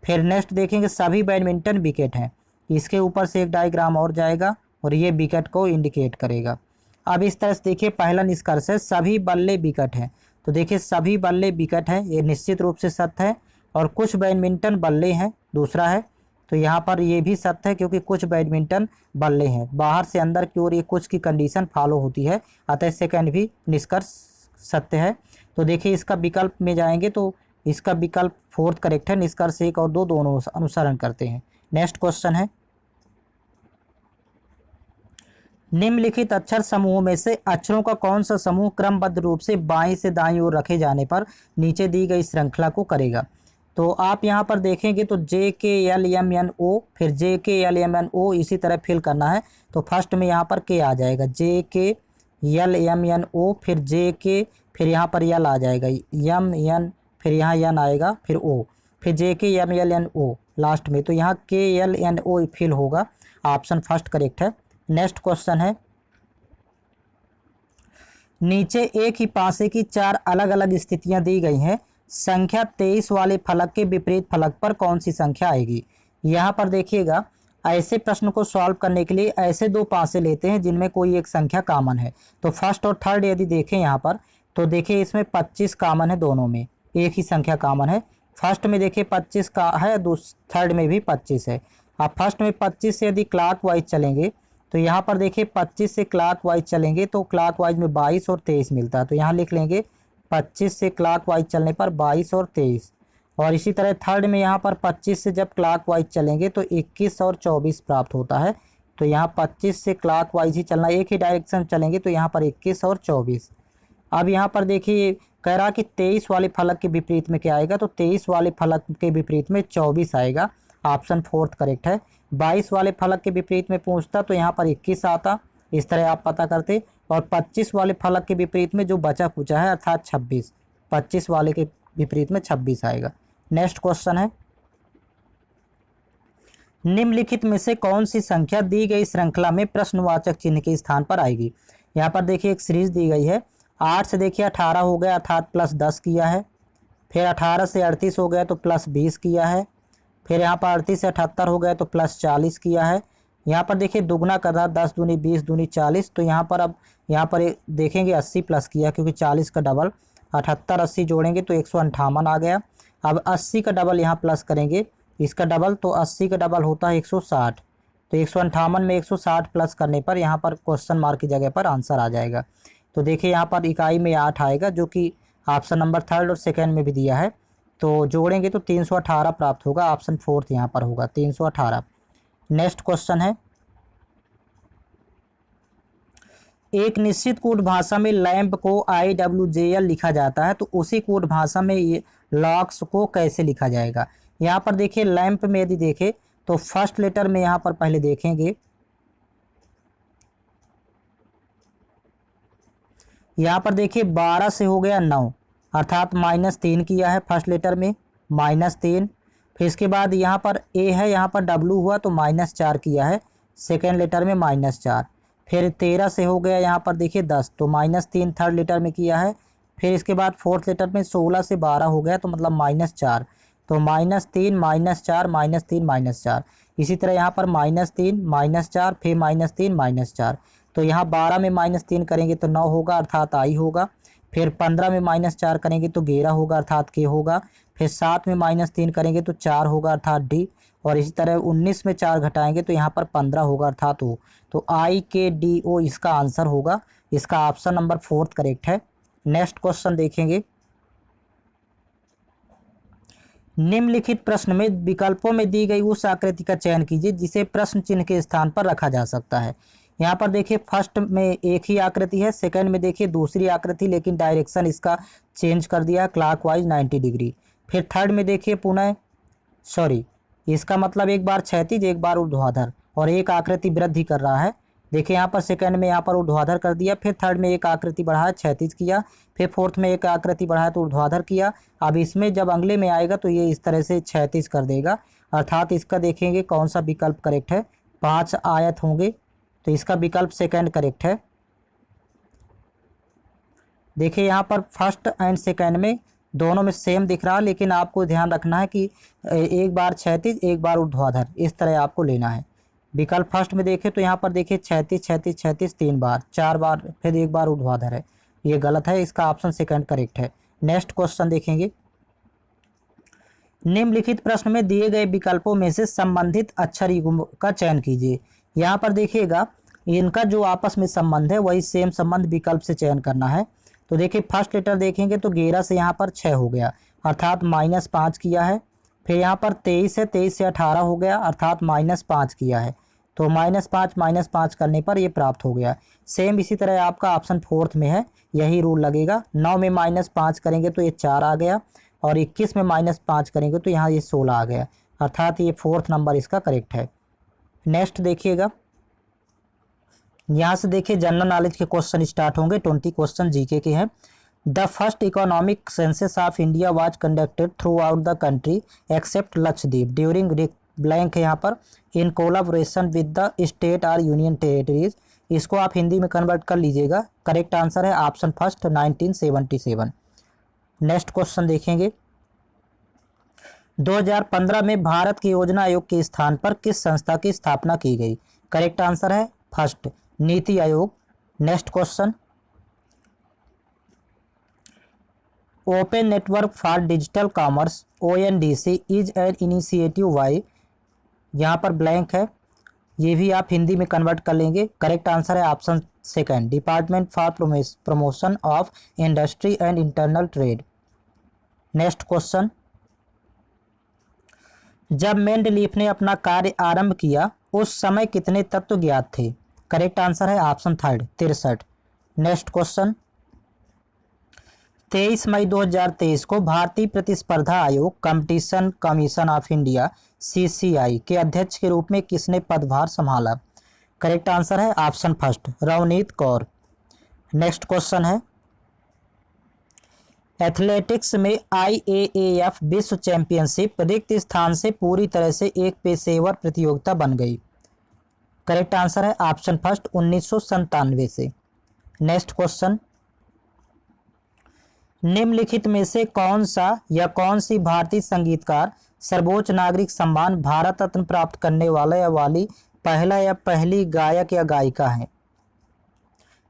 फिर नेक्स्ट देखेंगे सभी बैडमिंटन विकेट हैं, इसके ऊपर से एक डायग्राम और जाएगा और ये विकेट को इंडिकेट करेगा। अब इस तरह से देखिए पहला निष्कर्ष है सभी बल्ले विकेट हैं, तो देखिए सभी बल्ले विकेट हैं, ये निश्चित रूप से सत्य है। और कुछ बैडमिंटन बल्ले हैं दूसरा है, तो यहाँ पर ये भी सत्य है क्योंकि कुछ बैडमिंटन बल्ले हैं, बाहर से अंदर की ओर ये कुछ की कंडीशन फॉलो होती है, अतः सेकंड भी निष्कर्ष सत्य है। तो देखिए इसका विकल्प में जाएंगे तो इसका विकल्प 4th करेक्ट है, निष्कर्ष 1 और 2 दोनों अनुसरण करते हैं। नेक्स्ट क्वेश्चन है, निम्नलिखित अक्षर समूह में से अक्षरों का कौन सा समूह क्रमबद्ध रूप से बाएं से दाईं ओर रखे जाने पर नीचे दी गई श्रृंखला को करेगा। तो आप यहाँ पर देखेंगे तो JKLMNO, फिर JKLMNO इसी तरह फिल करना है। तो फर्स्ट में यहाँ पर K आ जाएगा, JKLMNO, फिर JK, फिर यहाँ पर L आ जाएगा, MN, फिर यहाँ N आएगा, फिर O, फिर JKMLNO लास्ट में, तो यहाँ KLNO फिल होगा, ऑप्शन फर्स्ट करेक्ट है। नेक्स्ट क्वेश्चन है, नीचे एक ही पासे की 4 अलग अलग स्थितियां दी गई हैं, संख्या 23 वाले फलक के विपरीत फलक पर कौन सी संख्या आएगी। यहाँ पर देखिएगा ऐसे प्रश्न को सॉल्व करने के लिए ऐसे 2 पासे लेते हैं जिनमें कोई एक संख्या कॉमन है। तो फर्स्ट और थर्ड यदि देखें यहाँ पर तो देखिए इसमें 25 कॉमन है, दोनों में एक ही संख्या कॉमन है। फर्स्ट में देखिए 25 का है, थर्ड में भी 25 है। अब फर्स्ट में 25 से यदि क्लॉक वाइज चलेंगे तो यहाँ पर देखिए 25 से क्लॉक वाइज चलेंगे तो क्लॉक वाइज में 22 और 23 मिलता है, तो यहाँ लिख लेंगे 25 से क्लॉक वाइज चलने पर 22 और 23। और इसी तरह थर्ड में यहाँ पर 25 से जब क्लॉक वाइज चलेंगे तो 21 और 24 प्राप्त होता है, तो यहाँ 25 से क्लॉक वाइज ही चलना, एक ही डायरेक्शन चलेंगे तो यहाँ पर 21 और 24। अब यहाँ पर देखिए कह रहा कि 23 वाले फलक के विपरीत में क्या आएगा, तो 23 वाले फलक के विपरीत में 24 आएगा, ऑप्शन 4th करेक्ट है। 22 वाले फलक के विपरीत में पूछता तो यहाँ पर 21 आता, इस तरह आप पता करते। और 25 वाले फलक के विपरीत में जो बचा कुचा है अर्थात 26, 25 वाले के विपरीत में 26 आएगा। नेक्स्ट क्वेश्चन है, निम्नलिखित में से कौन सी संख्या दी गई श्रृंखला में प्रश्नवाचक चिन्ह के स्थान पर आएगी। यहाँ पर देखिए एक सीरीज दी गई है, 8 से देखिए 18 हो गया अर्थात प्लस 10 किया है, फिर 18 से 38 हो गया तो प्लस 20 किया है, फिर यहाँ पर 38 से 78 हो गया तो प्लस 40 किया है। यहाँ पर देखिए दुगना कर रहा 10 दूनी 20 दूनी 40, तो यहाँ पर अब यहाँ पर देखेंगे 80 प्लस किया क्योंकि 40 का डबल 78 80 जोड़ेंगे तो 158 आ गया। अब 80 का डबल यहाँ प्लस करेंगे इसका डबल, तो 80 का डबल होता है 160, तो 158 में 160 प्लस करने पर यहाँ पर क्वेश्चन मार्क की जगह पर आंसर आ जाएगा। तो देखिए यहाँ पर इकाई में 8 आएगा जो कि ऑप्शन नंबर 3rd और 2nd में भी दिया है, तो जोड़ेंगे तो 318 प्राप्त होगा, ऑप्शन 4th यहाँ पर होगा 318। नेक्स्ट क्वेश्चन है, एक निश्चित कोड भाषा में लैंप को IWJL लिखा जाता है, तो उसी कोड भाषा में ये लॉक्स को कैसे लिखा जाएगा। यहाँ पर देखिए लैंप में यदि देखें तो फर्स्ट लेटर में यहाँ पर पहले देखेंगे, यहाँ पर देखिए 12 से हो गया 9 अर्थात -3 किया है फर्स्ट लेटर में, -3। फिर इसके बाद यहाँ पर A है, यहाँ पर W हुआ तो -4 किया है सेकेंड लेटर में, -4। फिर 13 से हो गया यहाँ पर देखिए 10, तो -3 थर्ड लेटर में किया है। फिर इसके बाद फोर्थ लेटर में 16 से 12 हो गया तो मतलब -4, तो -3 -4 -3 -4। इसी तरह यहाँ पर -3 -4 फिर -3 -4, तो यहाँ 12 में -3 करेंगे तो 9 होगा अर्थात I होगा। फिर 15 में -4 करेंगे तो 11 होगा अर्थात K होगा। फिर 7 में -3 करेंगे तो 4 होगा अर्थात D। और इसी तरह 19 में 4 घटाएंगे तो यहाँ पर 15 होगा, अर्थात वो। तो IKDO इसका आंसर होगा। इसका ऑप्शन नंबर 4 करेक्ट है। नेक्स्ट क्वेश्चन देखेंगे। निम्नलिखित प्रश्न में विकल्पों में दी गई उस आकृति का चयन कीजिए जिसे प्रश्न चिन्ह के स्थान पर रखा जा सकता है। यहाँ पर देखिए फर्स्ट में एक ही आकृति है, सेकंड में देखिए दूसरी आकृति, लेकिन डायरेक्शन इसका चेंज कर दिया क्लॉकवाइज 90 डिग्री। फिर थर्ड में देखिए पुनः इसका मतलब एक बार क्षैतिज एक बार ऊर्ध्वाधर, और एक आकृति वृद्धि कर रहा है। देखिए यहाँ पर सेकंड में यहाँ पर ऊर्ध्वाधर कर दिया, फिर थर्ड में एक आकृति बढ़ाया क्षैतिज किया, फिर फोर्थ में एक आकृति बढ़ाया तो ऊर्ध्वाधर किया। अब इसमें जब अगले में आएगा तो ये इस तरह से क्षैतिज कर देगा, अर्थात इसका देखेंगे कौन सा विकल्प करेक्ट है। 5 आयत होंगे तो इसका विकल्प सेकंड करेक्ट है। देखिए यहाँ पर फर्स्ट एंड सेकंड में दोनों में सेम दिख रहा है, लेकिन आपको ध्यान रखना है कि एक बार क्षैतिज एक बार ऊर्ध्वाधर, इस तरह आपको लेना है। विकल्प फर्स्ट में देखें तो यहाँ पर देखिए क्षैतिज क्षैतिज क्षैतिज 3 बार, 4 बार, फिर एक बार ऊर्ध्वाधर है, ये गलत है। इसका ऑप्शन सेकंड करेक्ट है। नेक्स्ट क्वेश्चन देखेंगे। निम्नलिखित प्रश्न में दिए गए विकल्पों में से संबंधित अक्षर युग्म का चयन कीजिए। यहाँ पर देखिएगा इनका जो आपस में संबंध है वही सेम संबंध विकल्प से चयन करना है। तो देखिए फर्स्ट लेटर देखेंगे तो 11 से यहाँ पर 6 हो गया, अर्थात -5 किया है। फिर यहाँ पर 23 है, 23 से 18 हो गया, अर्थात -5 किया है। तो -5 करने पर ये प्राप्त हो गया। सेम इसी तरह आपका ऑप्शन फोर्थ में है, यही रूल लगेगा। 9 में -5 करेंगे तो ये 4 आ गया, और 21 में -5 करेंगे तो यहाँ ये 16 आ गया, अर्थात ये फोर्थ नंबर इसका करेक्ट है। नेक्स्ट देखिएगा, यहाँ से देखिए जनरल नॉलेज के क्वेश्चन स्टार्ट होंगे। 20 क्वेश्चन जीके के हैं। The first economic census of India was conducted through out the country accept Lakshadweep during blank है यहाँ पर in collaboration with the state और यूनियन टेरिटरीज। इसको आप हिंदी में कन्वर्ट कर लीजिएगा। करेक्ट आंसर है ऑप्शन फर्स्ट 1977। नेक्स्ट क्वेश्चन देखेंगे। 2015 में भारत के योजना आयोग के स्थान पर किस संस्था की स्थापना की गई? करेक्ट आंसर है first NITI Aayog. Next question. Open network for digital commerce ONDC is an initiative by, यहाँ पर ब्लैंक है, ये भी आप हिंदी में कन्वर्ट कर लेंगे। करेक्ट आंसर है option second department for promotion of industry and internal trade. Next question. जब मेंडलीफ ने अपना कार्य आरंभ किया उस समय कितने तत्व ज्ञात थे? करेक्ट आंसर है ऑप्शन थर्ड 63। Next question. 23 मई 2023 को भारतीय प्रतिस्पर्धा आयोग competition commission of India CCI के अध्यक्ष के रूप में किसने पदभार संभाला? करेक्ट आंसर है option first Ravneet Kaur. Next question है। एथलेटिक्स में IAAF विश्व चैंपियनशिप रिक्त स्थान से पूरी तरह से एक पेशेवर प्रतियोगिता बन गई। करेक्ट आंसर है ऑप्शन फर्स्ट 1997 से। Next question. निम्नलिखित में से कौन सा या कौन सी भारतीय संगीतकार सर्वोच्च नागरिक सम्मान भारत रत्न प्राप्त करने वाला या वाली पहला या पहली गायक या गायिका है?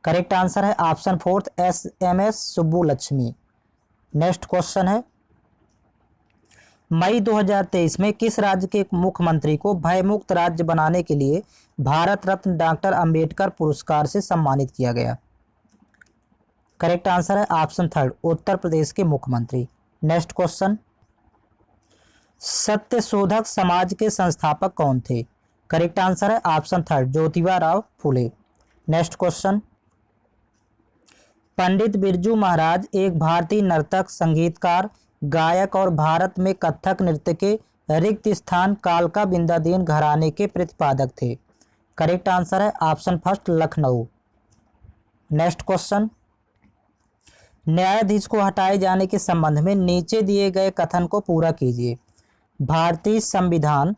करेक्ट आंसर है option fourth SMS Subbulakshmi. Next question है। मई 2023 में किस राज्य के मुख्यमंत्री को भयमुक्त राज्य बनाने के लिए भारत रत्न डॉक्टर अंबेडकर पुरस्कार से सम्मानित किया गया? करेक्ट आंसर है ऑप्शन थर्ड उत्तर प्रदेश के मुख्यमंत्री। Next question. सत्यशोधक समाज के संस्थापक कौन थे? करेक्ट आंसर है option third Jyotiba Rao Phule. Next question. Pandit Birju Maharaj एक भारतीय नर्तक, संगीतकार, गायक और भारत में कथक नृत्य के रिक्त स्थान कालका बिंदादीन घराने के प्रतिपादक थे। करेक्ट आंसर है option first Lucknow. Next question. न्यायाधीश को हटाए जाने के संबंध में नीचे दिए गए कथन को पूरा कीजिए। भारतीय संविधान,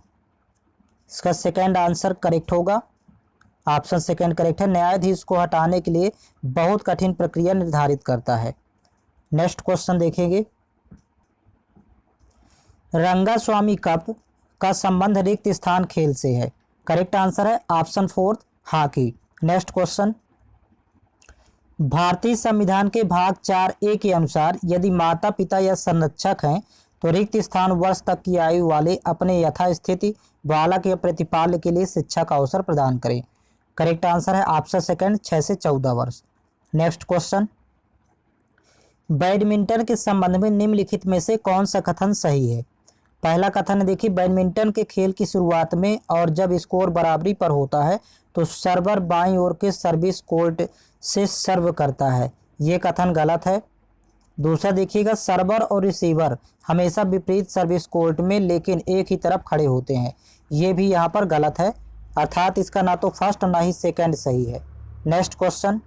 इसका सेकंड आंसर करेक्ट होगा, ऑप्शन सेकंड करेक्ट है। न्यायाधीश को हटाने के लिए बहुत कठिन प्रक्रिया निर्धारित करता है। नेक्स्ट क्वेश्चन देखेंगे। रंगास्वामी कप का संबंध रिक्त स्थान खेल से है। करेक्ट आंसर है option fourth hockey. Next question. भारतीय संविधान के भाग 4A के अनुसार यदि माता पिता या संरक्षक हैं तो रिक्त स्थान वर्ष तक की आयु वाले अपने यथास्थिति बालक या प्रतिपाल्य के लिए शिक्षा का अवसर प्रदान करें। करेक्ट आंसर है ऑप्शन सेकंड 6 से 14 वर्ष। नेक्स्ट क्वेश्चन, बैडमिंटन के संबंध में निम्नलिखित में से कौन सा कथन सही है। पहला कथन है, देखिए बैडमिंटन के खेल की शुरुआत में और जब स्कोर बराबरी पर होता है तो सर्वर बाईं ओर के सर्विस कोर्ट से सर्व करता है। ये कथन गलत है। दूसरा देखिएगा, सर्वर और रिसीवर हमेशा विपरीत सर्विस कोर्ट में लेकिन एक ही तरफ खड़े होते हैं। ये भी यहाँ पर गलत है, अर्थात इसका ना तो फर्स्ट ना ही सेकंड सही है। Next question,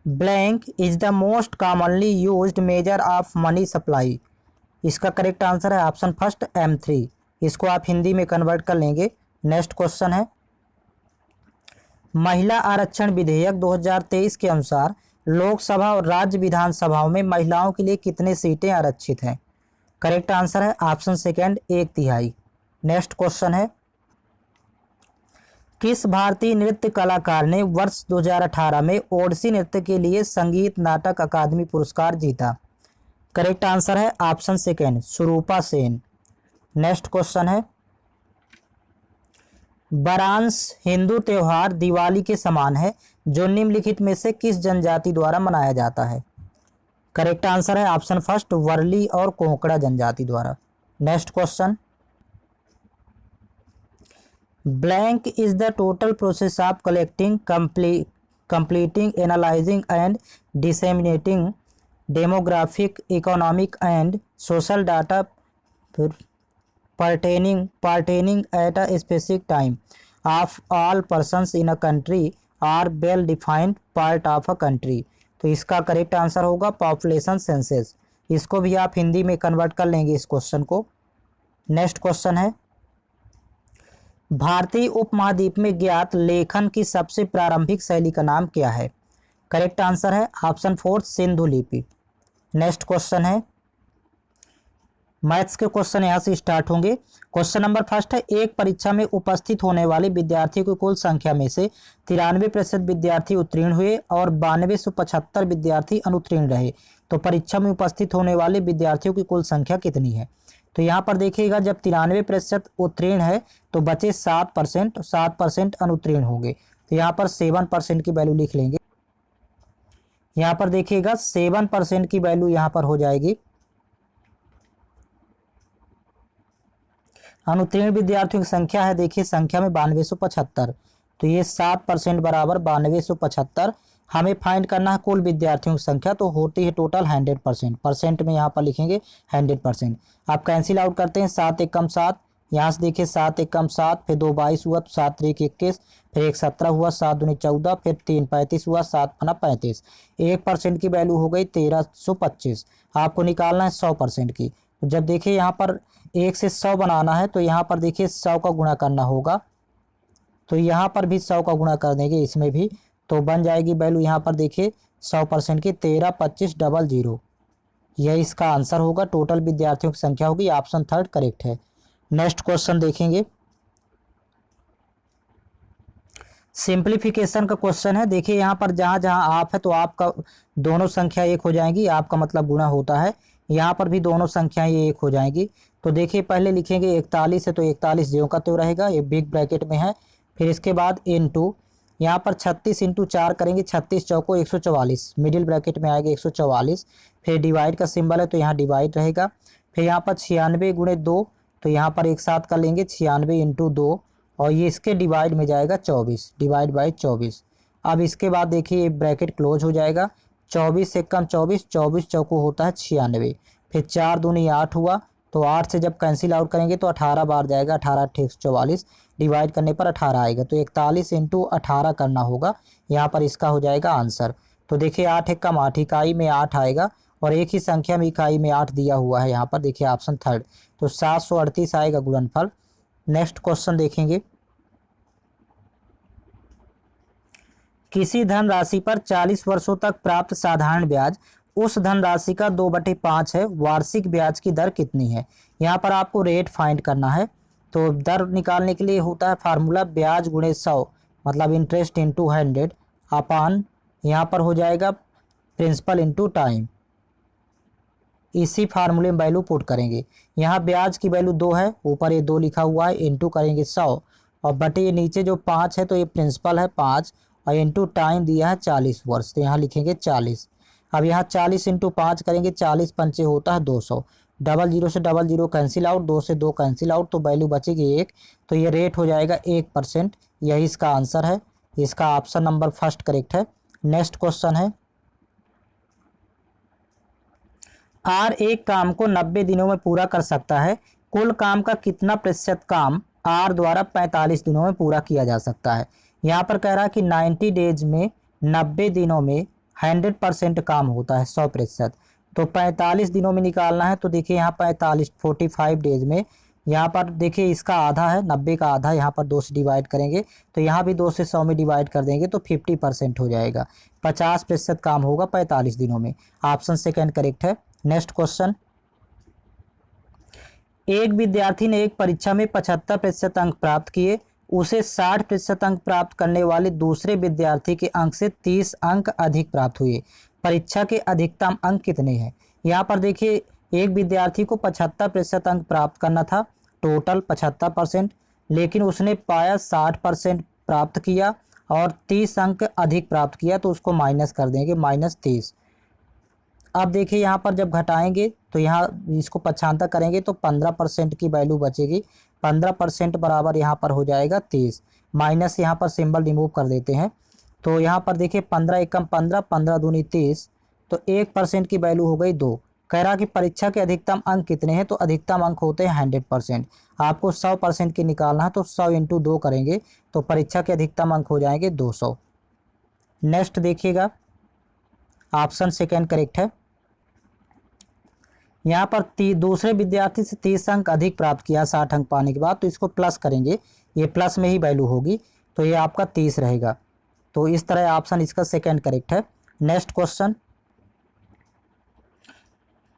blank is the most commonly used measure of money supply. इसका करेक्ट आंसर है ऑप्शन फर्स्ट M3। इसको आप हिंदी में कन्वर्ट कर लेंगे। नेक्स्ट क्वेश्चन है, महिला आरक्षण विधेयक 2023 के अनुसार लोकसभा और राज्य विधानसभाओं में महिलाओं के लिए कितने सीटें आरक्षित हैं। करेक्ट आंसर है ऑप्शन सेकंड 1/3। नेक्स्ट क्वेश्चन है, किस भारतीय नृत्य कलाकार ने वर्ष 2018 में ओडिसी नृत्य के लिए संगीत नाटक अकादमी पुरस्कार जीता। करेक्ट आंसर है option second Surupa Sen. Next question है, बरांस हिंदू त्योहार दिवाली के समान है जो निम्नलिखित में से किस जनजाति द्वारा मनाया जाता है। करेक्ट आंसर है ऑप्शन फर्स्ट वर्ली और कोंकड़ा जनजाति द्वारा। Next question, blank is the total process of collecting completing analysing and disseminating demographic economic and social data pertaining at a specific time of all persons in a country are well defined part of a country। तो इसका correct answer होगा population census. इसको भी आप हिंदी में convert कर लेंगे इस क्वेश्चन को। नेक्स्ट क्वेश्चन है, भारतीय उपमहाद्वीप में ज्ञात लेखन की सबसे प्रारंभिक शैली का नाम क्या है। करेक्ट आंसर है ऑप्शन फोर्थ सिंधु लिपि। नेक्स्ट क्वेश्चन है, मैथ्स के क्वेश्चन यहाँ से स्टार्ट होंगे। क्वेश्चन नंबर फर्स्ट है, एक परीक्षा में उपस्थित होने वाले विद्यार्थियों की कुल संख्या में से 93% विद्यार्थी उत्तीर्ण हुए और 9275 विद्यार्थी अनुत्तीर्ण रहे, तो परीक्षा में उपस्थित होने वाले विद्यार्थियों की कुल संख्या कितनी है। तो यहाँ पर देखिएगा, जब 93% उत्तीर्ण है तो बचे 7% अनुत्तीर्ण होंगे, तो यहाँ पर 7% की वैल्यू लिख लेंगे। यहाँ पर देखिएगा 7% की वैल्यू यहाँ पर हो जाएगी। अनुत्तीर्ण विद्यार्थियों की संख्या है, देखिए संख्या में 9275, तो ये 7% बराबर 9275। हमें फाइंड करना है कुल विद्यार्थियों की संख्या, तो होती है टोटल 100%। परसेंट में यहाँ पर लिखेंगे 100%। आप कैंसिल आउट करते हैं, 7 एकम 7, यहाँ से देखिए 7 एकम 7, फिर 2 22 हुआ, तो 7 3 21, फिर 1 17 हुआ, 7 दूनी 14, फिर 3 35 हुआ, 7 फना 35। 1% की वैल्यू हो गई 1325। आपको निकालना है 100% की। तो जब देखिए यहाँ पर 1 से 100 बनाना है तो यहाँ पर देखिए 100 का गुणा करना होगा, तो यहाँ पर भी 100 का गुणा कर देंगे इसमें भी, तो बन जाएगी वैल्यू यहाँ पर देखिए 100% की 132500। यह इसका आंसर होगा। टोटल विद्यार्थियों की संख्या होगी, ऑप्शन थर्ड करेक्ट है। नेक्स्ट क्वेश्चन देखेंगे, सिंप्लीफिकेशन का क्वेश्चन है। देखिए यहाँ पर जहाँ जहाँ आप है तो आपका दोनों संख्या एक हो जाएंगी, आपका मतलब गुणा होता है। यहाँ पर भी दोनों संख्याएं ये एक हो जाएंगी। तो देखिए पहले लिखेंगे 41 है तो 41 ज्यों का त्यों रहेगा, ये बिग ब्रैकेट में है। फिर इसके बाद इनटू यहाँ पर 36 इंटू 4 करेंगे, 36 चौको 144, मिडिल ब्रैकेट में आएगा 144। फिर डिवाइड का सिंबल है तो यहाँ डिवाइड रहेगा। फिर यहाँ पर 96 गुणे 2, तो यहाँ पर एक साथ कर लेंगे 96 इंटू 2, और ये इसके डिवाइड में जाएगा 24, डिवाइड बाई 24। अब इसके बाद देखिए ये ब्रैकेट क्लोज हो जाएगा। 24 से कम 24, 24 चौको होता है 96। फिर 4 दूनी 8 हुआ, तो 8 से जब कैंसिल आउट करेंगे तो 18 बार जाएगा, 18 8 144, डिवाइड करने पर 18 आएगा, तो 41 इंटू 18 करना होगा। यहाँ पर इसका हो जाएगा आंसर। तो देखिए 8 एकम 8, इकाई में 8 आएगा और एक ही संख्या में इकाई में 8 दिया हुआ है यहाँ पर, देखिए ऑप्शन थर्ड, तो 738 आएगा गुणनफल। नेक्स्ट क्वेश्चन देखेंगे, किसी धनराशि पर 40 वर्षों तक प्राप्त साधारण ब्याज उस धनराशि का 2/5 है, वार्षिक ब्याज की दर कितनी है। यहाँ पर आपको रेट फाइंड करना है, तो दर निकालने के लिए होता है फार्मूला ब्याज गुणे 100, मतलब इंटरेस्ट इंटू 100 अपान यहाँ पर हो जाएगा प्रिंसिपल इंटू टाइम। इसी फार्मूले में वैल्यू पुट करेंगे। यहाँ ब्याज की वैल्यू 2 है, ऊपर ये 2 लिखा हुआ है, इंटू करेंगे 100 और बटे ये नीचे जो 5 है तो ये प्रिंसिपल है 5 और इंटू टाइम दिया है 40 वर्ष, तो यहाँ लिखेंगे 40। अब यहाँ 40 इंटू 5 करेंगे, 40 पंचे होता है 200, डबल जीरो से डबल जीरो कैंसिल आउट, 2 से 2 कैंसिल आउट, तो वैल्यू बचेगी 1, तो ये रेट हो जाएगा 1%। यही इसका आंसर है, इसका ऑप्शन नंबर फर्स्ट करेक्ट है। नेक्स्ट क्वेश्चन है, आर एक काम को 90 दिनों में पूरा कर सकता है, कुल काम का कितना प्रतिशत काम आर द्वारा 45 दिनों में पूरा किया जा सकता है। यहाँ पर कह रहा है कि 90 डेज में 90 दिनों में 100% काम होता है 100%, तो 45 दिनों में निकालना है। तो देखिए यहाँ 45 डेज में, यहाँ पर देखिए इसका आधा है, 90 का आधा, यहाँ पर 2 से डिवाइड करेंगे तो यहाँ भी 2 से 100 में डिवाइड कर देंगे तो 50% हो जाएगा, 50% काम होगा 45 दिनों में। ऑप्शन सेकंड करेक्ट है। नेक्स्ट क्वेश्चन, एक विद्यार्थी ने एक परीक्षा में 75% अंक प्राप्त किए, उसे 60% अंक प्राप्त करने वाले दूसरे विद्यार्थी के अंक से 30 अंक अधिक प्राप्त हुए, परीक्षा के अधिकतम अंक कितने हैं। यहाँ पर देखिए एक विद्यार्थी को 75% अंक प्राप्त करना था, टोटल 75%, लेकिन उसने पाया 60% प्राप्त किया और 30 अंक अधिक प्राप्त किया, तो उसको माइनस कर देंगे, -30। अब देखिए यहाँ पर जब घटाएंगे तो यहाँ इसको 75 करेंगे तो 15% की वैल्यू बचेगी, 15% बराबर यहाँ पर हो जाएगा 30, माइनस यहाँ पर सिंबल रिमूव कर देते हैं। तो यहाँ पर देखिए 15 एकम 15, 15 दूनी 30, तो 1% की वैल्यू हो गई 2। कह रहा कि परीक्षा के अधिकतम अंक कितने हैं, तो अधिकतम अंक होते हैं 100%। आपको 100% की निकालना है तो 100 इंटू 2 करेंगे तो परीक्षा के अधिकतम अंक हो जाएंगे 200। नेक्स्ट देखिएगा, ऑप्शन सेकेंड करेक्ट है। यहाँ पर दूसरे विद्यार्थी से 30 अंक अधिक प्राप्त किया 60 अंक पाने के बाद, तो इसको प्लस करेंगे, ये प्लस में ही वैल्यू होगी, तो ये आपका 30 रहेगा। तो इस तरह ऑप्शन इसका सेकंड करेक्ट है। नेक्स्ट क्वेश्चन,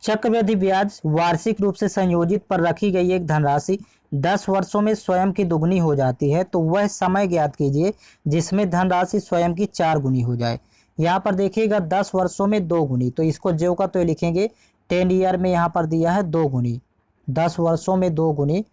चक्रवृद्धि ब्याज वार्षिक रूप से संयोजित पर रखी गई एक धनराशि 10 वर्षों में स्वयं की दुगनी हो जाती है, तो वह समय ज्ञात कीजिए जिसमें धनराशि स्वयं की 4 गुनी हो जाए। यहाँ पर देखिएगा 10 वर्षों में 2 गुनी, तो इसको जो का तो लिखेंगे 10 ईयर में, यहाँ पर दिया है 2 गुनी, 10 वर्षों में 2 गुनी,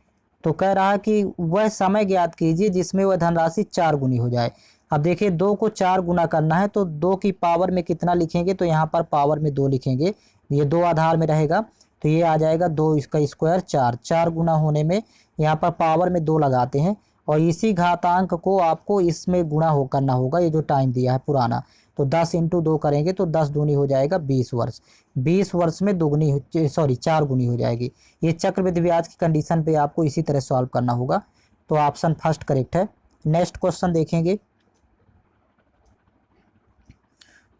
तो कह रहा है कि वह समय ज्ञात कीजिए जिसमें वह धनराशि 4 गुनी हो जाए। अब देखिए 2 को 4 गुना करना है तो 2 की पावर में कितना लिखेंगे, तो यहाँ पर पावर में 2 लिखेंगे, ये 2 आधार में रहेगा तो ये आ जाएगा 2 इसका स्क्वायर 4, 4 गुना होने में यहाँ पर पावर में 2 लगाते हैं और इसी घातांक को आपको इसमें गुणा करना होगा, ये जो टाइम दिया है पुराना, तो 10 इंटू 2 करेंगे तो 10 दूनी हो जाएगा 20 वर्ष, 20 वर्ष में 4 गुनी हो जाएगी। ये चक्रवृद्धि ब्याज की कंडीशन पे आपको इसी तरह सॉल्व करना होगा, तो ऑप्शन फर्स्ट करेक्ट है। नेक्स्ट क्वेश्चन देखेंगे,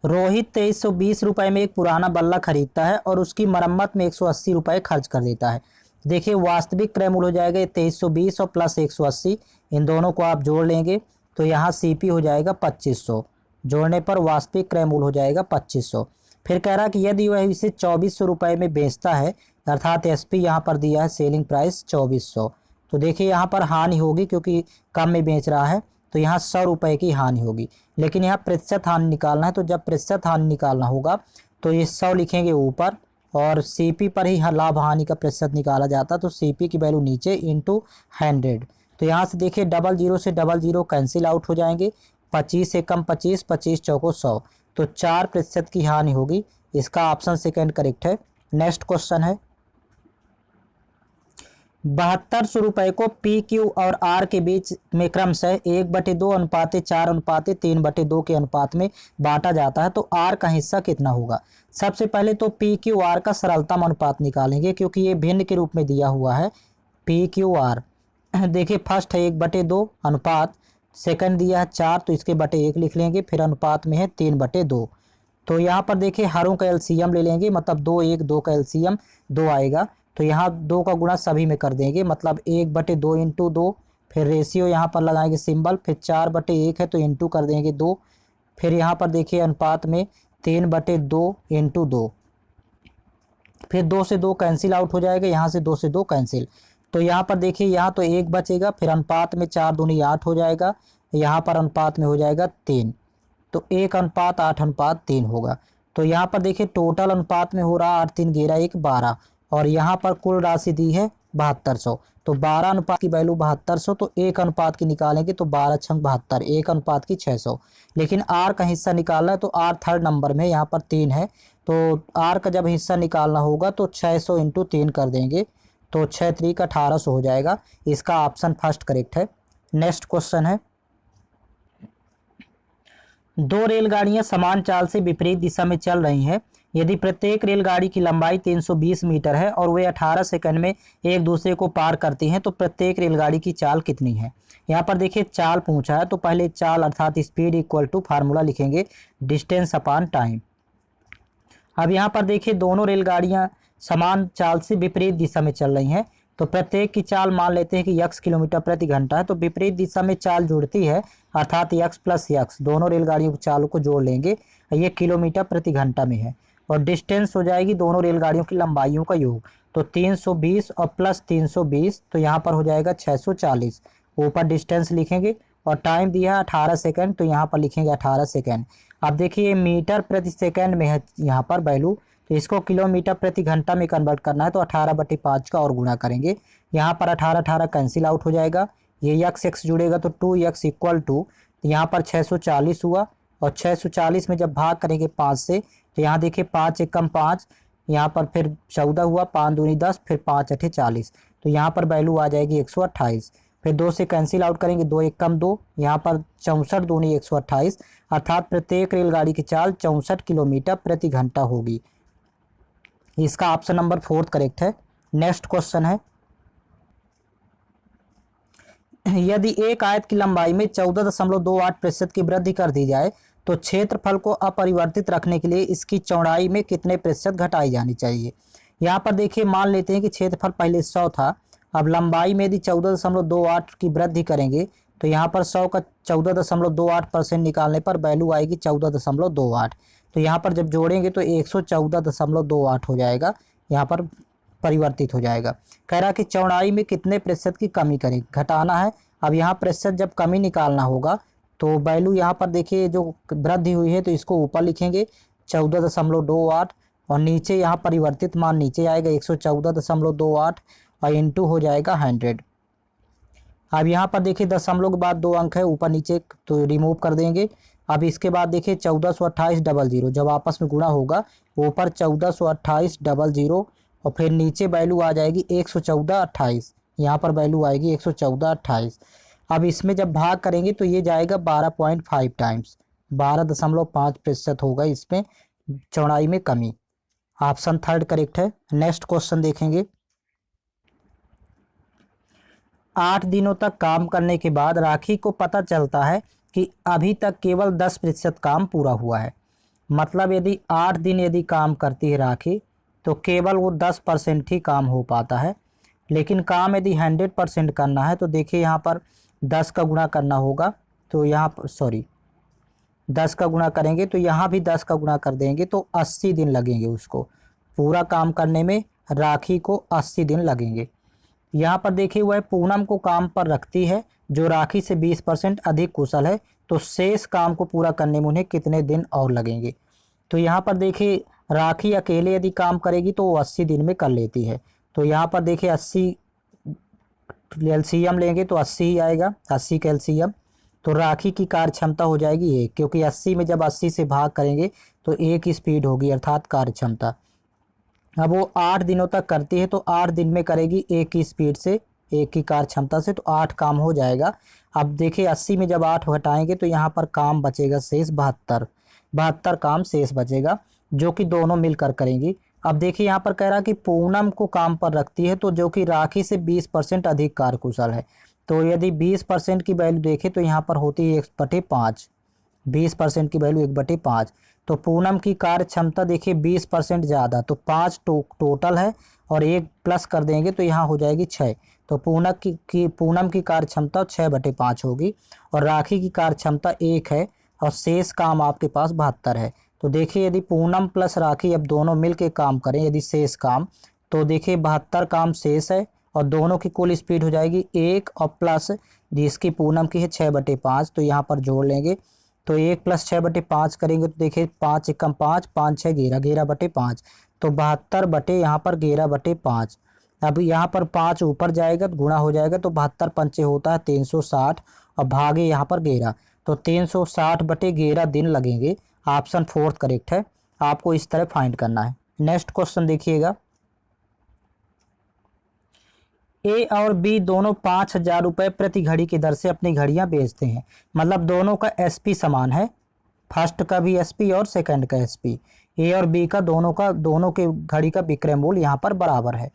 रोहित 2320 रुपये में एक पुराना बल्ला खरीदता है और उसकी मरम्मत में 180 रुपये खर्च कर देता है। देखिए वास्तविक क्रय मूल्य हो जाएगा 2320 और प्लस 180, इन दोनों को आप जोड़ लेंगे तो यहाँ सीपी हो जाएगा 2500, जोड़ने पर वास्तविक क्रय मूल्य हो जाएगा 2500। फिर कह रहा है कि यदि वह इसे 2400 रुपये में बेचता है, अर्थात एसपी यहाँ पर दिया है सेलिंग प्राइस 2400, तो देखिए यहाँ पर हानि होगी क्योंकि कम में बेच रहा है, तो यहाँ 100 रुपये की हानि होगी, लेकिन यहाँ प्रतिशत हानि निकालना है, तो जब प्रतिशत हानि निकालना होगा तो ये 100 लिखेंगे ऊपर और सीपी पर ही लाभ हानि का प्रतिशत निकाला जाता है, तो सीपी की वैल्यू नीचे इंटू 100। तो यहाँ से देखिए 00 से 00 कैंसिल आउट हो जाएंगे, 25 से कम 25, 25 चौको 100, तो 4% की हानि होगी। इसका ऑप्शन सेकंड करेक्ट है। नेक्स्ट क्वेश्चन है, 7200 रुपये को पी क्यू और आर के बीच में क्रमशः 1/2 अनुपात 4 अनुपात 3/2 के अनुपात में बांटा जाता है, तो आर का हिस्सा कितना होगा। सबसे पहले तो पी क्यू आर का सरलतम अनुपात निकालेंगे क्योंकि ये भिन्न के रूप में दिया हुआ है। पी क्यू आर देखिए फर्स्ट है 1/2 अनुपात, सेकंड दिया है 4 तो इसके बटे 1 लिख लेंगे, फिर अनुपात में है 3/2। तो यहाँ पर देखिए हरों का एलसीएम ले लेंगे, मतलब 2 1 2 का एलसीएम 2 आएगा, तो यहाँ 2 का गुणा सभी में कर देंगे, मतलब 1/2 इंटू 2, फिर रेशियो यहाँ पर लगाएंगे सिंबल, फिर 4/1 है तो इंटू कर देंगे 2, फिर यहाँ पर देखिए अनुपात में 3/2 इंटू 2, फिर 2 से 2 कैंसिल आउट हो जाएगा, यहाँ से 2 से 2 कैंसिल, तो यहाँ पर देखिए यहाँ तो 1 बचेगा, फिर अनुपात में 4 दूनी 8 हो जाएगा, यहाँ पर अनुपात में हो जाएगा 3, तो 1:8:3 होगा। तो यहाँ पर देखिए टोटल अनुपात में हो रहा 8 3 11 1 12 और यहाँ पर कुल राशि दी है 7200। तो 12 अनुपात की वैल्यू 7200, तो 1 अनुपात की निकालेंगे तो 12 छंग 72, 1 अनुपात की 600। लेकिन आर का हिस्सा निकालना है तो आर थर्ड नंबर में, यहाँ पर 3 है, तो आर का जब हिस्सा निकालना होगा तो 600 इंटू 3 कर देंगे, तो 6 3 का 1800 हो जाएगा। इसका ऑप्शन फर्स्ट करेक्ट है। नेक्स्ट क्वेश्चन है, दो रेलगाड़ियां समान चाल से विपरीत दिशा में चल रही हैं। यदि प्रत्येक रेलगाड़ी की लंबाई 320 मीटर है और वे 18 सेकंड में एक दूसरे को पार करती हैं, तो प्रत्येक रेलगाड़ी की चाल कितनी है। यहाँ पर देखिए चाल पूछा है, तो पहले चाल अर्थात स्पीड इक्वल टू फार्मूला लिखेंगे डिस्टेंस अपॉन टाइम। अब यहाँ पर देखिए दोनों रेलगाड़ियां समान चाल से विपरीत दिशा में चल रही हैं, तो प्रत्येक की चाल मान लेते हैं कि x किलोमीटर प्रति घंटा है। तो विपरीत दिशा में चाल जुड़ती है अर्थात x प्लस x, दोनों रेलगाड़ियों की चालों को जोड़ लेंगे, ये किलोमीटर प्रति घंटा में है। और डिस्टेंस हो जाएगी दोनों रेलगाड़ियों की लंबाइयों का योग, तो 320 और प्लस 320, तो यहाँ पर हो जाएगा 640। ऊपर डिस्टेंस लिखेंगे और टाइम दिया है 18 सेकेंड, तो यहाँ पर लिखेंगे 18 सेकेंड। अब देखिए मीटर प्रति सेकेंड में है यहाँ पर वैल्यू, तो इसको किलोमीटर प्रति घंटा में कन्वर्ट करना है, तो 18/5 का और गुणा करेंगे। यहाँ पर 18 कैंसिल आउट हो जाएगा, ये x जुड़ेगा तो 2x इक्वल टू, यहाँ पर 640 हुआ, और 640 में जब भाग करेंगे 5 से, तो यहाँ देखिए 5 एकम 5, यहाँ पर फिर 14 हुआ, 5 दूनी 10, फिर 5 अठे 40, तो यहाँ पर वैल्यू आ जाएगी 128। फिर 2 से कैंसिल आउट करेंगे, 2 एकम 2, यहाँ पर 64 दूनी 128, अर्थात प्रत्येक रेलगाड़ी की चाल 64 किलोमीटर प्रति घंटा होगी। इसका ऑप्शन नंबर 4 करेक्ट है। नेक्स्ट क्वेश्चन है, यदि एक आयत की लंबाई में 14.28% की वृद्धि कर दी जाए तो क्षेत्रफल को अपरिवर्तित रखने के लिए इसकी चौड़ाई में कितने प्रतिशत घटाई जानी चाहिए। यहाँ पर देखिए मान लेते हैं कि क्षेत्रफल पहले 100 था, अब लंबाई में यदि 14.28 की वृद्धि करेंगे तो यहाँ पर 100 का 14.28% निकालने पर वैल्यू आएगी 14.28। तो यहाँ पर जब जोड़ेंगे तो 114.28 हो जाएगा, यहाँ पर परिवर्तित हो जाएगा। कह रहा कि चौड़ाई में कितने प्रतिशत की कमी करें, घटाना है। अब यहाँ प्रतिशत जब कमी निकालना होगा तो वैल्यू यहाँ पर देखिए जो वृद्धि हुई है तो इसको ऊपर लिखेंगे 14.28 और नीचे यहाँ परिवर्तित मान नीचे आएगा 114.28 और इंटू हो जाएगा 100। अब यहाँ पर देखिए दशमलव के बाद 2 अंक है ऊपर नीचे, तो रिमूव कर देंगे। अब इसके बाद देखिए 1428 जब आपस में गुणा होगा, ऊपर 1428 और फिर नीचे वैल्यू आ जाएगी 114.28, यहाँ पर वैल्यू आएगी 114.28। अब इसमें जब भाग करेंगे तो ये जाएगा 12.5 टाइम्स, 12.5% होगा इसमें चौड़ाई में कमी। ऑप्शन थर्ड करेक्ट है। नेक्स्ट क्वेश्चन देखेंगे, 8 दिनों तक काम करने के बाद राखी को पता चलता है कि अभी तक केवल 10% काम पूरा हुआ है। मतलब यदि 8 दिन यदि काम करती है राखी तो केवल वो 10% ही काम हो पाता है, लेकिन काम यदि 100% करना है तो देखिए यहाँ पर 10 का गुणा करना होगा, तो यहाँ पर 10 का गुणा करेंगे तो यहाँ भी 10 का गुणा कर देंगे तो 80 दिन लगेंगे उसको पूरा काम करने में, राखी को 80 दिन लगेंगे। यहाँ पर देखिए वह पूनम को काम पर रखती है जो राखी से 20% अधिक कुशल है, तो शेष काम को पूरा करने में उन्हें कितने दिन और लगेंगे। तो यहाँ पर देखिए राखी अकेले यदि काम करेगी तो वो 80 दिन में कर लेती है, तो यहाँ पर देखिए 80 एलसीएम लेंगे तो 80 ही आएगा, 80 का एलसीएम, तो राखी की कार्य क्षमता हो जाएगी 1, क्योंकि 80 में जब 80 से भाग करेंगे तो 1 की स्पीड होगी अर्थात कार्य क्षमता। अब वो 8 दिनों तक करती है तो 8 दिन में करेगी 1 की स्पीड से, 1 की कार्य क्षमता से, तो 8 काम हो जाएगा। अब देखिए 80 में जब 8 हटाएंगे तो यहाँ पर काम बचेगा शेष 72 काम शेष बचेगा जो कि दोनों मिलकर करेंगी। अब देखिए यहाँ पर कह रहा कि पूनम को काम पर रखती है तो जो कि राखी से 20% अधिक कार्यकुशल है, तो यदि 20% की वैल्यू देखें तो यहाँ पर होती है 1/5, 20% की वैल्यू 1/5, तो पूनम की कार्य क्षमता देखिए 20% ज़्यादा, तो 5 टोटल है और 1 प्लस कर देंगे तो यहाँ हो जाएगी 6, तो पूनम की कार्य क्षमता 6/5 होगी और राखी की कार्य क्षमता 1 है और शेष काम आपके पास 72 है। तो देखिए यदि पूनम प्लस राखी अब दोनों मिल के काम करें यदि शेष काम, तो देखिए 72 काम शेष है और दोनों की कुल स्पीड हो जाएगी 1 और प्लस जिसकी पूनम की है 6/5, तो यहाँ पर जोड़ लेंगे तो 1+6/5 करेंगे तो देखिए 5 एकम 5, 5 6 11, 11/5, तो 72 बटे यहाँ पर 11/5। अब यहाँ पर 5 ऊपर जाएगा तो गुणा हो जाएगा, तो 72 पंचे होता है 360 और भागे यहाँ पर 11, तो 360/11 दिन लगेंगे। ऑप्शन फोर्थ करेक्ट है। आपको इस तरह फाइंड करना है। नेक्स्ट क्वेश्चन देखिएगा, ए और बी दोनों 5,000 रुपये प्रति घड़ी की दर से अपनी घड़ियां बेचते हैं। मतलब दोनों का एसपी समान है, फर्स्ट का भी एसपी और सेकंड का एसपी। ए और बी का दोनों के घड़ी का विक्रय मूल्य यहाँ पर बराबर है।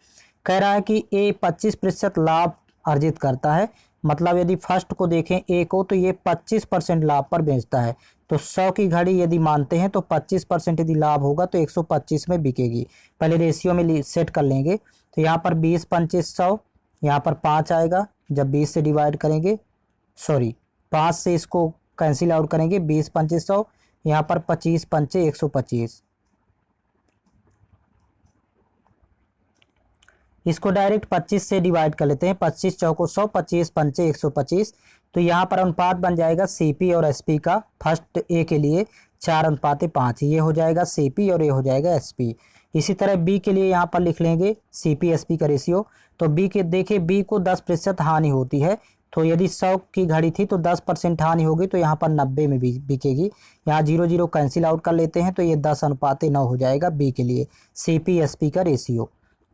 कह रहा है कि ए 25% लाभ अर्जित करता है। मतलब यदि फर्स्ट को देखें ए को, तो ये 25% लाभ पर बेचता है। तो 100 की घड़ी यदि मानते हैं तो 25% यदि लाभ होगा तो 125 में बिकेगी। पहले रेशियो में सेट कर लेंगे। तो यहाँ पर 20 पंचे 100, यहाँ पर 5 आएगा। जब 20 से डिवाइड करेंगे, 5 से इसको कैंसिल आउट करेंगे, 20 पंचे 100, यहाँ पर 25 पंचे 125। इसको डायरेक्ट 25 से डिवाइड कर लेते हैं। 25 चौको 100, 25 पंचे 125। तो यहाँ पर अनुपात बन जाएगा सीपी और एसपी का। फर्स्ट ए के लिए 4:5, ये हो जाएगा सीपी और ये हो जाएगा एसपी। इसी तरह बी के लिए यहाँ पर लिख लेंगे सीपी एसपी का रेशियो। तो बी के देखिए, बी को 10% हानि होती है। तो यदि 100 की घड़ी थी तो 10% हानि होगी, तो यहाँ पर 90 में भी बिकेगी। यहाँ 0 0 कैंसिल आउट कर लेते हैं, तो ये 10:9 हो जाएगा बी के लिए सीपी एसपी का रेशियो।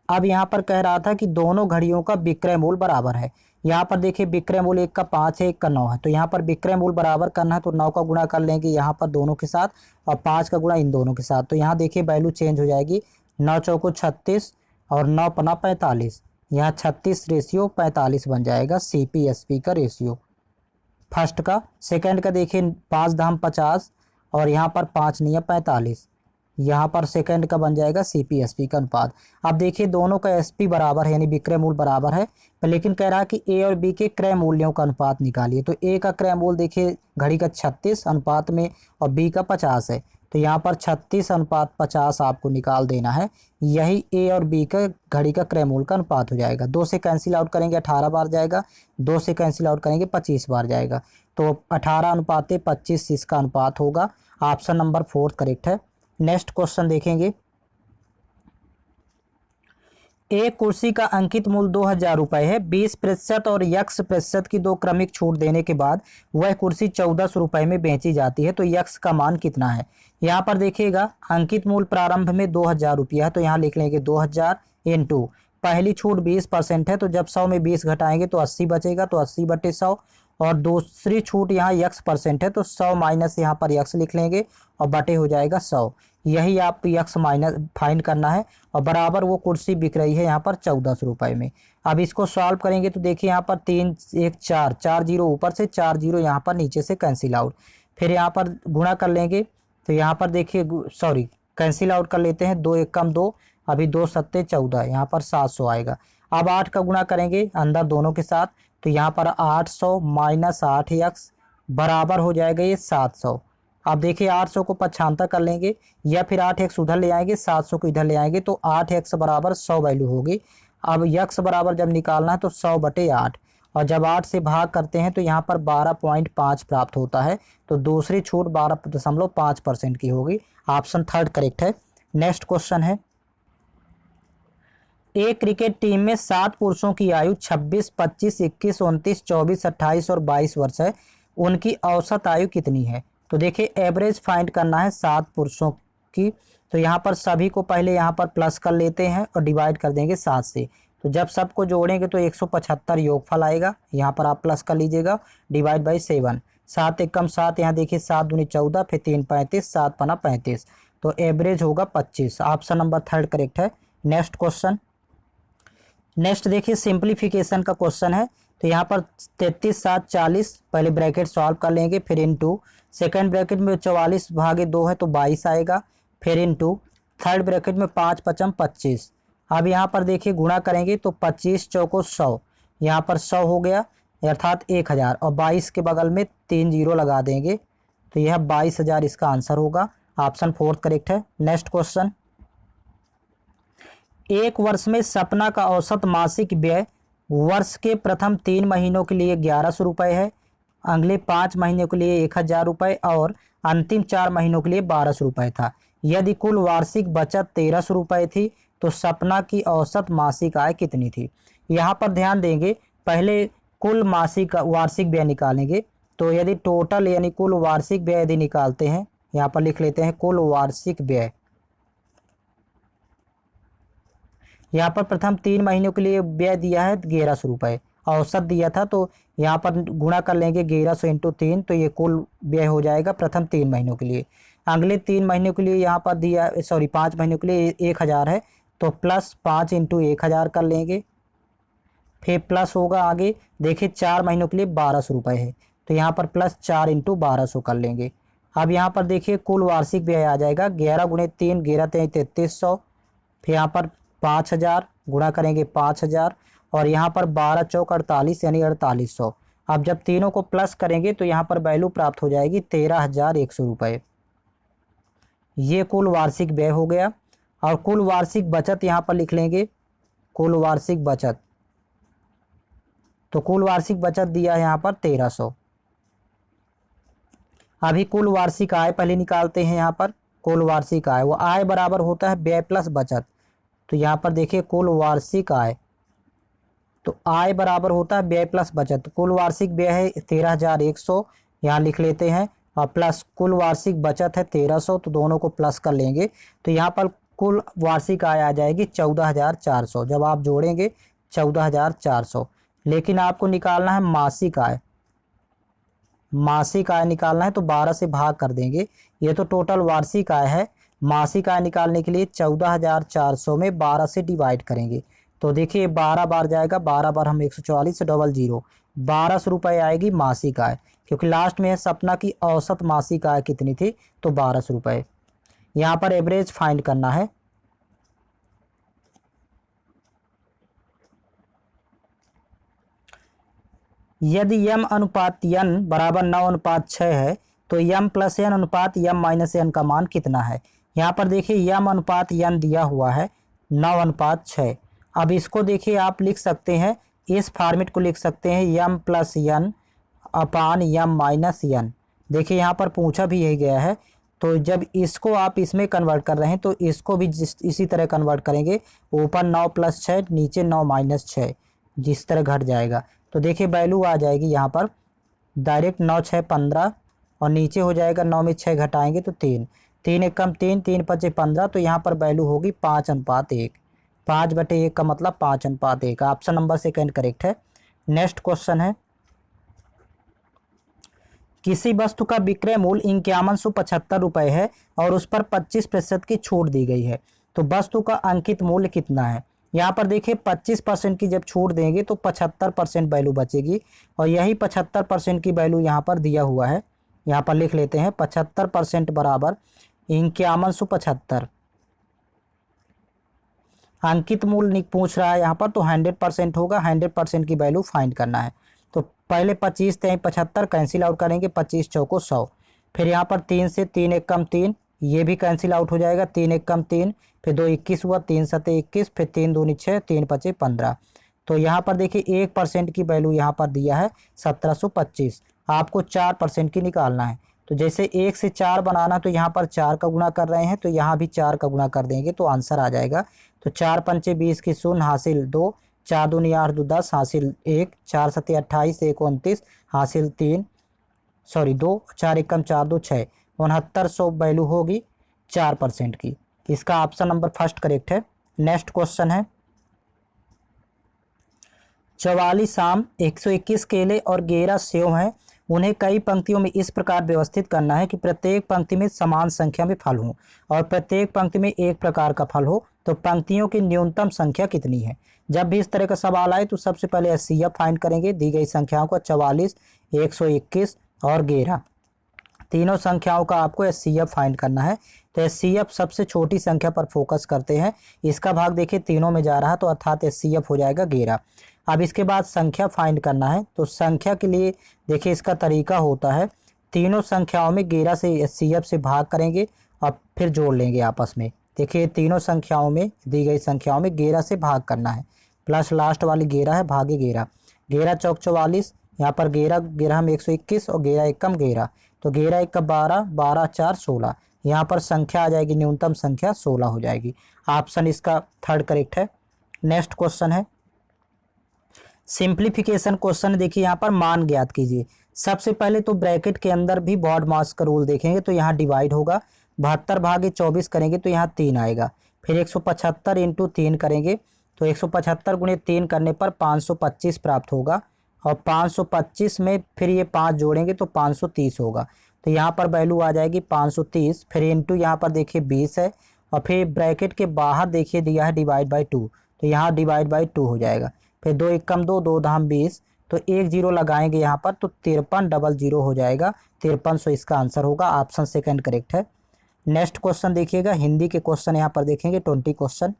अब यहाँ पर कह रहा था कि दोनों घड़ियों का विक्रय मूल्य बराबर है। यहाँ पर देखिए विक्रय मूल्य एक का 5 है, एक का 9 है। तो यहाँ पर विक्रय मूल्य बराबर करना है, तो 9 का गुणा कर लेंगे यहाँ पर दोनों के साथ और 5 का गुणा इन दोनों के साथ। तो यहाँ देखिए वैल्यू चेंज हो जाएगी। 9 चौको 36 और 9 पना 45। यहाँ 36 रेशियो 45 बन जाएगा सीपी एसपी का रेशियो फर्स्ट का। सेकंड का देखिए 5 धाम 50 और यहाँ पर 5 नहीं 45। यहाँ पर सेकंड का बन जाएगा सीपी एसपी का अनुपात। अब देखिए दोनों का एसपी बराबर है, यानी विक्रय मूल्य बराबर है, लेकिन कह रहा है कि ए और बी के क्रय मूल्यों का अनुपात निकालिए। तो ए का क्रय मूल्य देखिए घड़ी का 36 अनुपात में और बी का 50 है। तो यहाँ पर 36:50 आपको निकाल देना है। यही ए और बी का घड़ी का क्रय मूल्य का अनुपात हो जाएगा। 2 से कैंसिल आउट करेंगे 18 बार जाएगा, 2 से कैंसिल आउट करेंगे 25 बार जाएगा। तो 18:25 इसका अनुपात होगा। ऑप्शन नंबर 4 करेक्ट है। नेक्स्ट क्वेश्चन देखेंगे, एक कुर्सी का अंकित मूल्य 2,000 रुपये है। 20% और x% की 2 क्रमिक छूट देने के बाद वह कुर्सी 1,400 रुपये में बेची जाती है। तो x का मान कितना है? यहाँ पर देखिएगा अंकित मूल्य प्रारंभ में 2,000 रुपया है, तो यहाँ लिख लेंगे 2,000 इंटू पहली छूट 20% है, तो जब 100 में 20 घटाएंगे तो 80 बचेगा, तो 80/100। और दूसरी छूट यहाँ x% है, तो 100 माइनस यहाँ पर x लिख लेंगे और बटे हो जाएगा 100। यही आप x माइनस फाइंड करना है। और बराबर वो कुर्सी बिक रही है यहाँ पर 1,400 रुपये में। अब इसको सॉल्व करेंगे तो देखिए यहाँ पर 3 1 4 4 जीरो ऊपर से, 4 जीरो यहाँ पर नीचे से कैंसिल आउट। फिर यहाँ पर गुणा कर लेंगे, तो यहाँ पर देखिए कैंसिल आउट कर लेते हैं। 2 1 कम 2, अभी 2 7 14, यहाँ पर 700 आएगा। अब 8 का गुणा करेंगे अंदर दोनों के साथ, तो यहाँ पर 800 माइनस 8x बराबर हो जाएगा ये 700। अब देखिए 800 को पक्षांतर कर लेंगे या फिर 8x उधर ले आएंगे, 700 को इधर ले आएंगे, तो 8x बराबर 100 वैल्यू होगी। अब x बराबर जब निकालना है तो 100/8, और जब 8 से भाग करते हैं तो यहाँ पर 12.5 प्राप्त होता है। तो दूसरी छूट 12.5% की होगी। ऑप्शन थर्ड करेक्ट है। नेक्स्ट क्वेश्चन है, एक क्रिकेट टीम में 7 पुरुषों की आयु 26, 25, 21, 29, 24, 28 और 22 वर्ष है। उनकी औसत आयु कितनी है? तो देखिए एवरेज फाइंड करना है 7 पुरुषों की। तो यहाँ पर सभी को पहले यहाँ पर प्लस कर लेते हैं और डिवाइड कर देंगे 7 से। तो जब सबको जोड़ेंगे तो 175 योगफल आएगा। यहाँ पर आप प्लस कर लीजिएगा, डिवाइड बाई 7। 7 एकम 7, यहाँ देखिए 7 दूनी 14, फिर 3 35, 7 पना 35। तो एवरेज होगा 25। ऑप्शन नंबर थर्ड करेक्ट है। नेक्स्ट क्वेश्चन, नेक्स्ट देखिए सिंप्लीफिकेशन का क्वेश्चन है। तो यहाँ पर 33 7 40, पहले ब्रैकेट सॉल्व कर लेंगे, फिर इनटू सेकंड ब्रैकेट में 44/2 है तो 22 आएगा, फिर इनटू थर्ड ब्रैकेट में 5 5 25। अब यहाँ पर देखिए गुणा करेंगे तो 25 चौको 100, यहाँ पर 100 हो गया अर्थात 1000, और 22 के बगल में 3 जीरो लगा देंगे, तो यह 22,000 इसका आंसर होगा। ऑप्शन फोर्थ करेक्ट है। नेक्स्ट क्वेश्चन, एक वर्ष में सपना का औसत मासिक व्यय वर्ष के प्रथम 3 महीनों के लिए 1,100 रुपये है, अगले 5 महीने के लिए 1000 रुपये और अंतिम 4 महीनों के लिए 1200 रुपये था। यदि कुल वार्षिक बचत 1300 रुपये थी तो सपना की औसत मासिक आय कितनी थी। यहाँ पर ध्यान देंगे, पहले कुल मासिक वार्षिक व्यय निकालेंगे। तो यदि टोटल यानी कुल वार्षिक व्यय यदि निकालते हैं, यहाँ पर लिख लेते हैं कुल वार्षिक व्यय। यहाँ पर प्रथम 3 महीनों के लिए व्यय दिया है 1100 रुपये, औसत दिया था, तो यहाँ पर गुणा कर लेंगे 1100 इंटू 3, तो ये कुल व्यय हो जाएगा प्रथम 3 महीनों के लिए। अगले 3 महीनों के लिए यहाँ पर दिया 5 महीनों के लिए 1000 है, तो प्लस 5 इंटू 1000 कर लेंगे। फिर प्लस होगा आगे, देखिए 4 महीनों के लिए 1200 रुपये है, तो यहाँ पर प्लस 4 इंटू 1200 कर लेंगे। अब यहाँ पर देखिए कुल वार्षिक व्यय आ जाएगा 11 गुणे 3, 11 3 3300। फिर यहाँ पर 5000 गुणा करेंगे 5000, और यहाँ पर 12 चौक 48 यानी 4800। अब जब तीनों को प्लस करेंगे तो यहाँ पर वैल्यू प्राप्त हो जाएगी 13100 रुपये। ये कुल वार्षिक व्यय हो गया। और कुल वार्षिक बचत यहाँ पर लिख लेंगे, कुल वार्षिक बचत, तो कुल वार्षिक बचत दिया है यहाँ पर 1300। अभी कुल वार्षिक आय पहले निकालते हैं। यहाँ पर कुल वार्षिक आय, वो आय बराबर होता है व्यय प्लस बचत। तो यहाँ पर देखिए कुल वार्षिक आय, तो आय बराबर होता है व्यय प्लस बचत। कुल वार्षिक व्यय है 13100, यहाँ लिख लेते हैं, और प्लस कुल वार्षिक बचत है 1300, तो दोनों को प्लस कर लेंगे। तो यहाँ पर कुल वार्षिक आय आ जाएगी 14400। जब आप जोड़ेंगे 14400, लेकिन आपको निकालना है मासिक आय। मासिक आय निकालना है तो 12 से भाग कर देंगे। ये तो टोटल वार्षिक आय है, मासिक आय निकालने के लिए 14400 में 12 से डिवाइड करेंगे। तो देखिए 12 बार जाएगा, 12 बार हम 144 से डबल 0, 1200 रुपये आएगी मासिक आय। क्योंकि लास्ट में है सपना की औसत मासिक आय कितनी थी, तो 1200 रुपये। यहाँ पर एवरेज फाइंड करना है। यदि यम अनुपात n बराबर 9:6 है तो यम प्लस एन अनुपात यम माइनस एन का मान कितना है। यहाँ पर देखिए यम अनुपात n दिया हुआ है 9:6। अब इसको देखिए आप लिख सकते हैं, इस फॉर्मेट को लिख सकते हैं यम प्लस एन अपान यम माइनस एन। देखिए यहाँ पर पूछा भी यही गया है, तो जब इसको आप इसमें कन्वर्ट कर रहे हैं तो इसको भी इसी तरह कन्वर्ट करेंगे। ऊपर 9 + 6, नीचे 9 - 6, जिस तरह घट जाएगा। तो देखिए वैल्यू आ जाएगी यहाँ पर डायरेक्ट 9 6 15, और नीचे हो जाएगा 9 में 6 घटाएंगे तो 3, 3 1 कम 3, 3 5 15, तो यहाँ पर वैल्यू होगी 5:1। 5/1 का मतलब 5:1। ऑप्शन नंबर सेकंड करेक्ट है। नेक्स्ट क्वेश्चन है, किसी वस्तु का विक्रय मूल्य 5175 रुपये है और उस पर 25% की छूट दी गई है, तो वस्तु का अंकित मूल्य कितना है। यहाँ पर देखिए 25% की जब छूट देंगे तो 75% वैल्यू बचेगी, और यही 75% की वैल्यू यहाँ पर दिया हुआ है। यहाँ पर लिख लेते हैं 75% बराबर 5175। अंकित मूल्य पूछ रहा है यहाँ पर, तो 100% होगा। 100% की वैल्यू फाइंड करना है। तो पहले 25 3 75 कैंसिल आउट करेंगे, 25 चौको 100। फिर यहाँ पर 3 से 3 1 कम 3, ये भी कैंसिल आउट हो जाएगा, 3 1 कम 3, फिर 2 21 हुआ, 3 7 21, फिर 3 2 6, 3 5 15। तो यहाँ पर देखिए 1% की वैल्यू यहाँ पर दिया है 1725। आपको 4% की निकालना है। तो जैसे 1 से 4 बनाना, तो यहाँ पर 4 का गुणा कर रहे हैं, तो यहाँ भी 4 का गुणा कर देंगे तो आंसर आ जाएगा। तो 4 पंचे 20 की 0 हासिल 2, 4 दूनी 8 2 10 हासिल 1, 4 7 28 1 29 हासिल 3, 2, 4 1 कम 4 2 6, 6900 वैल्यू होगी 4% की। इसका ऑप्शन नंबर फर्स्ट करेक्ट है। नेक्स्ट क्वेश्चन है, 44 आम, 121 केले और 11 सेव हैं। उन्हें कई पंक्तियों में इस प्रकार व्यवस्थित करना है कि प्रत्येक पंक्ति में समान संख्या में फल हो और प्रत्येक पंक्ति में एक प्रकार का फल हो, तो पंक्तियों की न्यूनतम संख्या कितनी है। जब भी इस तरह का सवाल आए तो सबसे पहले एचसीएफ फाइंड करेंगे दी गई संख्याओं को, 44 121 और 11, तीनों संख्याओं का आपको एचसीएफ फाइंड करना है। तो एचसीएफ सबसे छोटी संख्या पर फोकस करते हैं। इसका भाग देखिए तीनों में जा रहा है, तो अर्थात एचसीएफ हो जाएगा 11। अब इसके बाद संख्या फाइंड करना है। तो संख्या के लिए देखिए इसका तरीका होता है, तीनों संख्याओं में 11 से एचसीएफ से भाग करेंगे और फिर जोड़ लेंगे आपस में। देखिए तीनों संख्याओं में दी गई संख्याओं में 11 से भाग करना है, प्लस लास्ट वाली 11 है, भागे 11, 11 चौक 44, यहाँ पर गेरा गेरह में 121 और गेरा एकम गेरा, तो गेरा एक का 12, 12 4 16। यहाँ पर संख्या आ जाएगी, न्यूनतम संख्या 16 हो जाएगी। ऑप्शन इसका थर्ड करेक्ट है। नेक्स्ट क्वेश्चन है सिंप्लीफिकेशन क्वेश्चन। देखिए यहाँ पर मान ज्ञात कीजिए। सबसे पहले तो ब्रैकेट के अंदर भी बॉड मास का रूल देखेंगे, तो यहाँ डिवाइड होगा, 72 भागे 24 करेंगे तो यहाँ 3 आएगा। फिर 175 इंटू 3 करेंगे तो 175 गुणे 3 करने पर 525 प्राप्त होगा, और 525 में फिर ये 5 जोड़ेंगे तो 530 होगा। तो यहाँ पर वैल्यू आ जाएगी 530। फिर इंटू यहाँ पर देखिए 20 है, और फिर ब्रैकेट के बाहर देखिए दिया है डिवाइड बाई 2, तो यहाँ डिवाइड बाई 2 हो जाएगा। फिर 2 एकम 2, 2 धाम 20, तो 1 जीरो लगाएंगे यहाँ पर तो 5300 हो जाएगा। 5300 इसका आंसर होगा। ऑप्शन सेकंड करेक्ट है। नेक्स्ट क्वेश्चन देखिएगा, हिंदी के क्वेश्चन यहाँ पर देखेंगे 20 क्वेश्चन।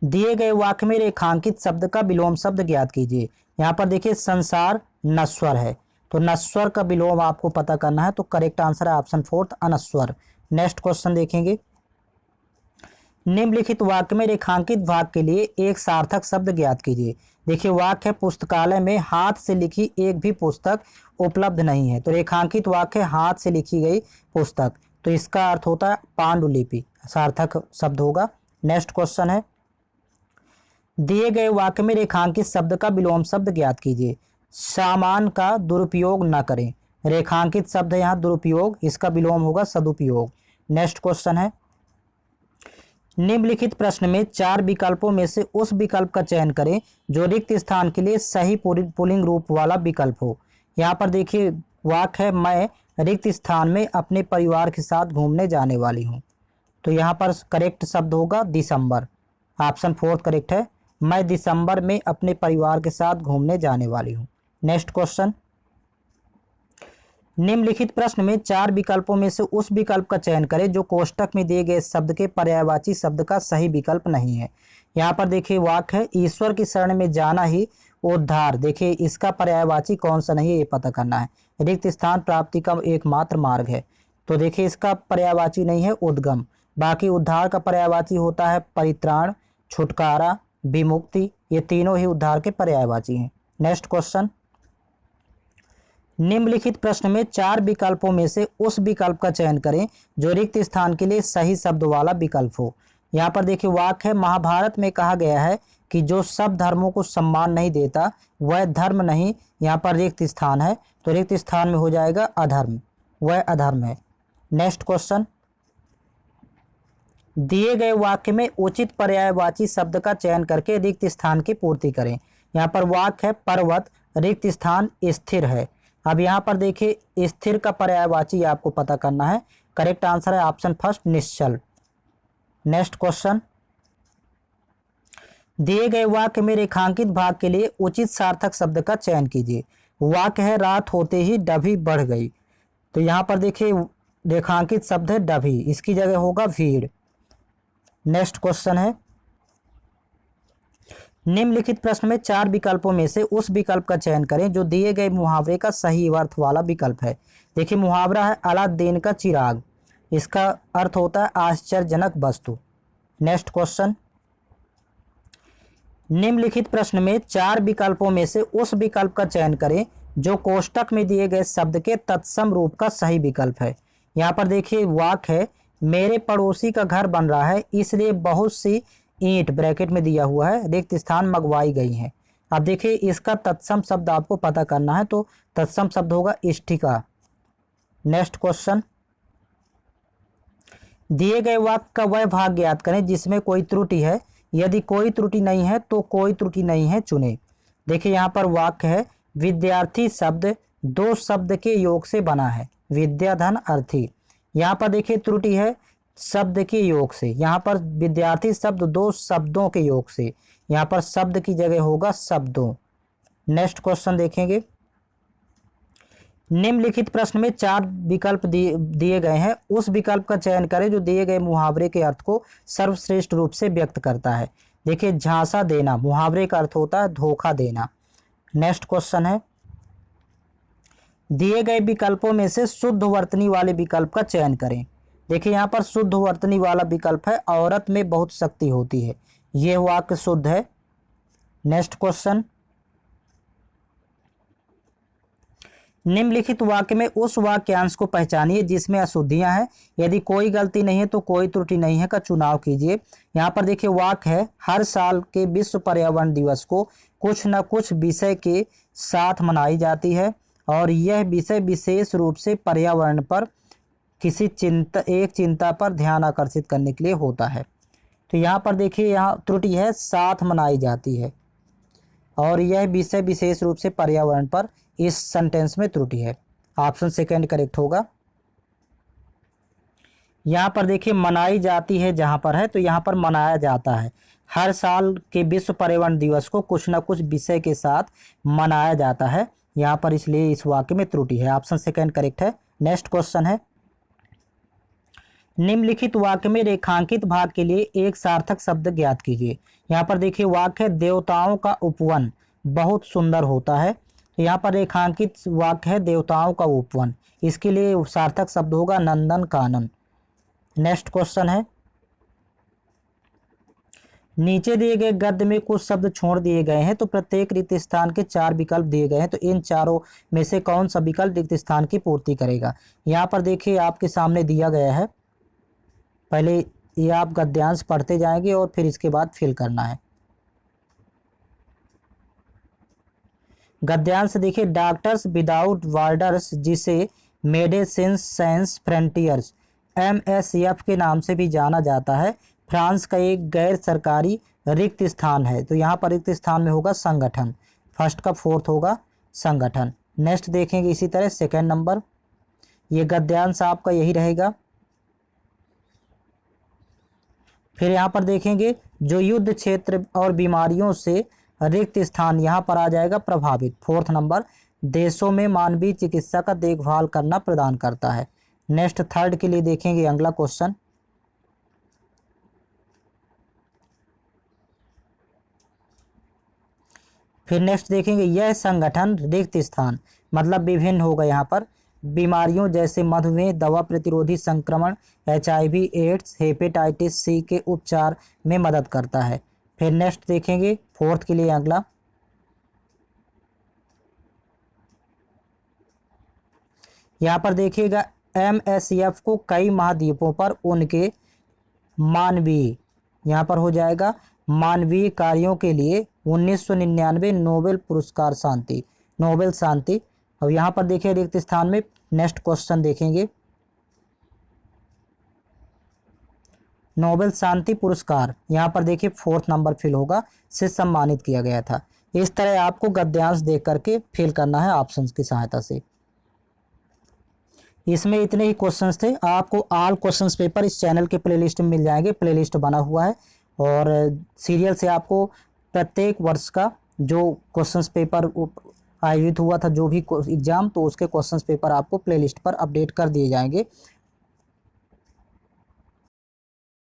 दिए गए वाक्य में रेखांकित शब्द का विलोम शब्द ज्ञात कीजिए। यहाँ पर देखिए संसार नश्वर है, तो नश्वर का विलोम आपको पता करना है, तो करेक्ट आंसर है ऑप्शन फोर्थ अनश्वर। नेक्स्ट क्वेश्चन देखेंगे, निम्नलिखित वाक्य में रेखांकित भाग के लिए एक सार्थक शब्द ज्ञात कीजिए। देखिए वाक्य है पुस्तकालय में हाथ से लिखी एक भी पुस्तक उपलब्ध नहीं है, तो रेखांकित वाक्य हाथ से लिखी गई पुस्तक, तो इसका अर्थ होता है पांडुलिपि, सार्थक शब्द होगा। नेक्स्ट क्वेश्चन है दिए गए वाक्य में रेखांकित शब्द का विलोम शब्द ज्ञात कीजिए। सामान का दुरुपयोग न करें, रेखांकित शब्द है यहाँ दुरुपयोग, इसका विलोम होगा सदुपयोग। नेक्स्ट क्वेश्चन है निम्नलिखित प्रश्न में 4 विकल्पों में से उस विकल्प का चयन करें जो रिक्त स्थान के लिए सही पुल्लिंग रूप वाला विकल्प हो। यहाँ पर देखिए वाक्य है मैं रिक्त स्थान में अपने परिवार के साथ घूमने जाने वाली हूँ, तो यहाँ पर करेक्ट शब्द होगा दिसंबर। ऑप्शन फोर्थ करेक्ट है, मैं दिसंबर में अपने परिवार के साथ घूमने जाने वाली हूँ। नेक्स्ट क्वेश्चन निम्नलिखित प्रश्न में 4 विकल्पों में से उस विकल्प का चयन करें जो कोष्टक में दिए गए शब्द के पर्यायवाची शब्द का सही विकल्प नहीं है। यहाँ पर देखिए वाक्य है ईश्वर की शरण में जाना ही उद्धार, देखिए इसका पर्यायवाची कौन सा नहीं है ये पता करना है। रिक्त स्थान प्राप्ति का एकमात्र मार्ग है, तो देखिए इसका पर्यायवाची नहीं है उद्गम। बाकी उद्धार का पर्यायवाची होता है परित्राण, छुटकारा, विमुक्ति, ये तीनों ही उद्धार के पर्यायवाची हैं। नेक्स्ट क्वेश्चन निम्नलिखित प्रश्न में 4 विकल्पों में से उस विकल्प का चयन करें जो रिक्त स्थान के लिए सही शब्द वाला विकल्प हो। यहाँ पर देखिए वाक्य है महाभारत में कहा गया है कि जो सब धर्मों को सम्मान नहीं देता वह धर्म नहीं, यहाँ पर रिक्त स्थान है तो रिक्त स्थान में हो जाएगा अधर्म, वह अधर्म है। नेक्स्ट क्वेश्चन दिए गए वाक्य में उचित पर्यायवाची शब्द का चयन करके रिक्त स्थान की पूर्ति करें। यहाँ पर वाक्य है पर्वत, रिक्त स्थान स्थिर है। अब यहाँ पर देखिए स्थिर का पर्यायवाची आपको पता करना है, करेक्ट आंसर है ऑप्शन फर्स्ट निश्चल। नेक्स्ट क्वेश्चन दिए गए वाक्य में रेखांकित भाग के लिए उचित सार्थक शब्द का चयन कीजिए। वाक्य है रात होते ही डभी बढ़ गई, तो यहाँ पर देखिए रेखांकित शब्द है डभी, इसकी जगह होगा भीड़। नेक्स्ट क्वेश्चन है निम्नलिखित प्रश्न में 4 विकल्पों में से उस विकल्प का चयन करें जो दिए गए मुहावरे का सही अर्थ वाला विकल्प है। देखिए मुहावरा है अलादीन का चिराग, इसका अर्थ होता है आश्चर्यजनक वस्तु। नेक्स्ट क्वेश्चन निम्नलिखित प्रश्न में 4 विकल्पों में से उस विकल्प का चयन करें जो कोष्टक में दिए गए शब्द के तत्सम रूप का सही विकल्प है। यहाँ पर देखिए वाक्य है मेरे पड़ोसी का घर बन रहा है इसलिए बहुत सी ईंट ब्रैकेट में दिया हुआ है रिक्त स्थान मंगवाई गई हैं। अब देखिए इसका तत्सम शब्द आपको पता करना है, तो तत्सम शब्द होगा इष्टिका। नेक्स्ट क्वेश्चन दिए गए वाक्य का वह भाग ज्ञात करें जिसमें कोई त्रुटि है, यदि कोई त्रुटि नहीं है तो कोई त्रुटि नहीं है चुने। देखिए यहाँ पर वाक्य है विद्यार्थी शब्द 2 शब्द के योग से बना है, विद्या धन अर्थी। यहाँ पर देखिए त्रुटि है शब्द के योग से, यहाँ पर विद्यार्थी शब्द 2 शब्दों के योग से, यहाँ पर शब्द की जगह होगा शब्दों। नेक्स्ट क्वेश्चन देखेंगे निम्नलिखित प्रश्न में 4 विकल्प दिए गए हैं, उस विकल्प का चयन करें जो दिए गए मुहावरे के अर्थ को सर्वश्रेष्ठ रूप से व्यक्त करता है। देखिए झांसा देना मुहावरे का अर्थ होता है धोखा देना। नेक्स्ट क्वेश्चन है दिए गए विकल्पों में से शुद्ध वर्तनी वाले विकल्प का चयन करें। देखिए यहाँ पर शुद्ध वर्तनी वाला विकल्प है औरत में बहुत शक्ति होती है, यह वाक्य शुद्ध है। नेक्स्ट क्वेश्चन निम्नलिखित वाक्य में उस वाक्यांश को पहचानिए जिसमें अशुद्धियां हैं, यदि कोई गलती नहीं है तो कोई त्रुटि नहीं है का चुनाव कीजिए। यहाँ पर देखिए वाक्य है, हर साल के विश्व पर्यावरण दिवस को कुछ न कुछ विषय के साथ मनाई जाती है और यह विषय विशेष रूप से पर्यावरण पर किसी चिंता पर ध्यान आकर्षित करने के लिए होता है। तो यहाँ पर देखिए, यहाँ त्रुटि है, साथ मनाई जाती है और यह विषय विशेष रूप से पर्यावरण पर, इस सेंटेंस में त्रुटि है। ऑप्शन सेकंड करेक्ट होगा। यहाँ पर देखिए मनाई जाती है जहाँ पर है, तो यहाँ पर मनाया जाता है। हर साल के विश्व पर्यावरण दिवस को कुछ न कुछ विषय के साथ मनाया जाता है यहाँ पर, इसलिए इस वाक्य में त्रुटि है। ऑप्शन सेकंड करेक्ट है। नेक्स्ट क्वेश्चन है, निम्नलिखित वाक्य में रेखांकित भाग के लिए एक सार्थक शब्द ज्ञात कीजिए। यहाँ पर देखिए वाक्य है, देवताओं का उपवन बहुत सुंदर होता है। यहाँ पर रेखांकित वाक्य है देवताओं का उपवन, इसके लिए सार्थक शब्द होगा नंदन कानन। नेक्स्ट क्वेश्चन है, नीचे दिए गए गद्य में कुछ शब्द छोड़ दिए गए हैं तो प्रत्येक रिक्त स्थान के 4 विकल्प दिए गए हैं, तो इन चारों में से कौन सा विकल्प रिक्त स्थान की पूर्ति करेगा। यहाँ पर देखिए आपके सामने दिया गया है, पहले ये आप गद्यांश पढ़ते जाएंगे और फिर इसके बाद फिल करना है। गद्यांश देखिए, डॉक्टर्स विदाउट बॉर्डर्स, जिसे मेडिसिन्स सैंस फ्रंटियर्स MSF के नाम से भी जाना जाता है, फ्रांस का एक गैर सरकारी रिक्त स्थान है। तो यहाँ पर रिक्त स्थान में होगा संगठन, फर्स्ट का फोर्थ होगा संगठन। नेक्स्ट देखेंगे इसी तरह सेकंड नंबर, ये गद्यांश आपका यही रहेगा। फिर यहाँ पर देखेंगे जो युद्ध क्षेत्र और बीमारियों से रिक्त स्थान, यहाँ पर आ जाएगा प्रभावित, फोर्थ नंबर, देशों में मानवीय चिकित्सा का देखभाल करना प्रदान करता है। नेक्स्ट थर्ड के लिए देखेंगे अगला क्वेश्चन, फिर नेक्स्ट देखेंगे यह संगठन रिक्त स्थान मतलब विभिन्न होगा, यहाँ पर बीमारियों जैसे मधुमेह, दवा प्रतिरोधी संक्रमण, HIV एड्स, हेपेटाइटिस C के उपचार में मदद करता है। फिर नेक्स्ट देखेंगे फोर्थ के लिए अगला, यहाँ पर देखिएगा MSF को कई महाद्वीपों पर उनके मानवीय, यहाँ पर हो जाएगा मानवीय कार्यों के लिए 1999 नोबेल पुरस्कार शांति, नोबेल शांति। अब यहाँ पर देखिए रिक्त स्थान में नेक्स्ट क्वेश्चन देखेंगे, नोबेल शांति पुरस्कार, यहाँ पर देखिए फोर्थ नंबर फिल होगा, से सम्मानित किया गया था। इस तरह आपको गद्यांश देख करके फिल करना है ऑप्शंस की सहायता से। इसमें इतने ही क्वेश्चंस थे। आपको ऑल क्वेश्चंस पेपर इस चैनल के प्लेलिस्ट में मिल जाएंगे, प्लेलिस्ट बना हुआ है और सीरियल से आपको प्रत्येक वर्ष का जो क्वेश्चंस पेपर आयोजित हुआ था, जो भी एग्जाम, तो उसके क्वेश्चंस पेपर आपको प्लेलिस्ट पर अपडेट कर दिए जाएंगे।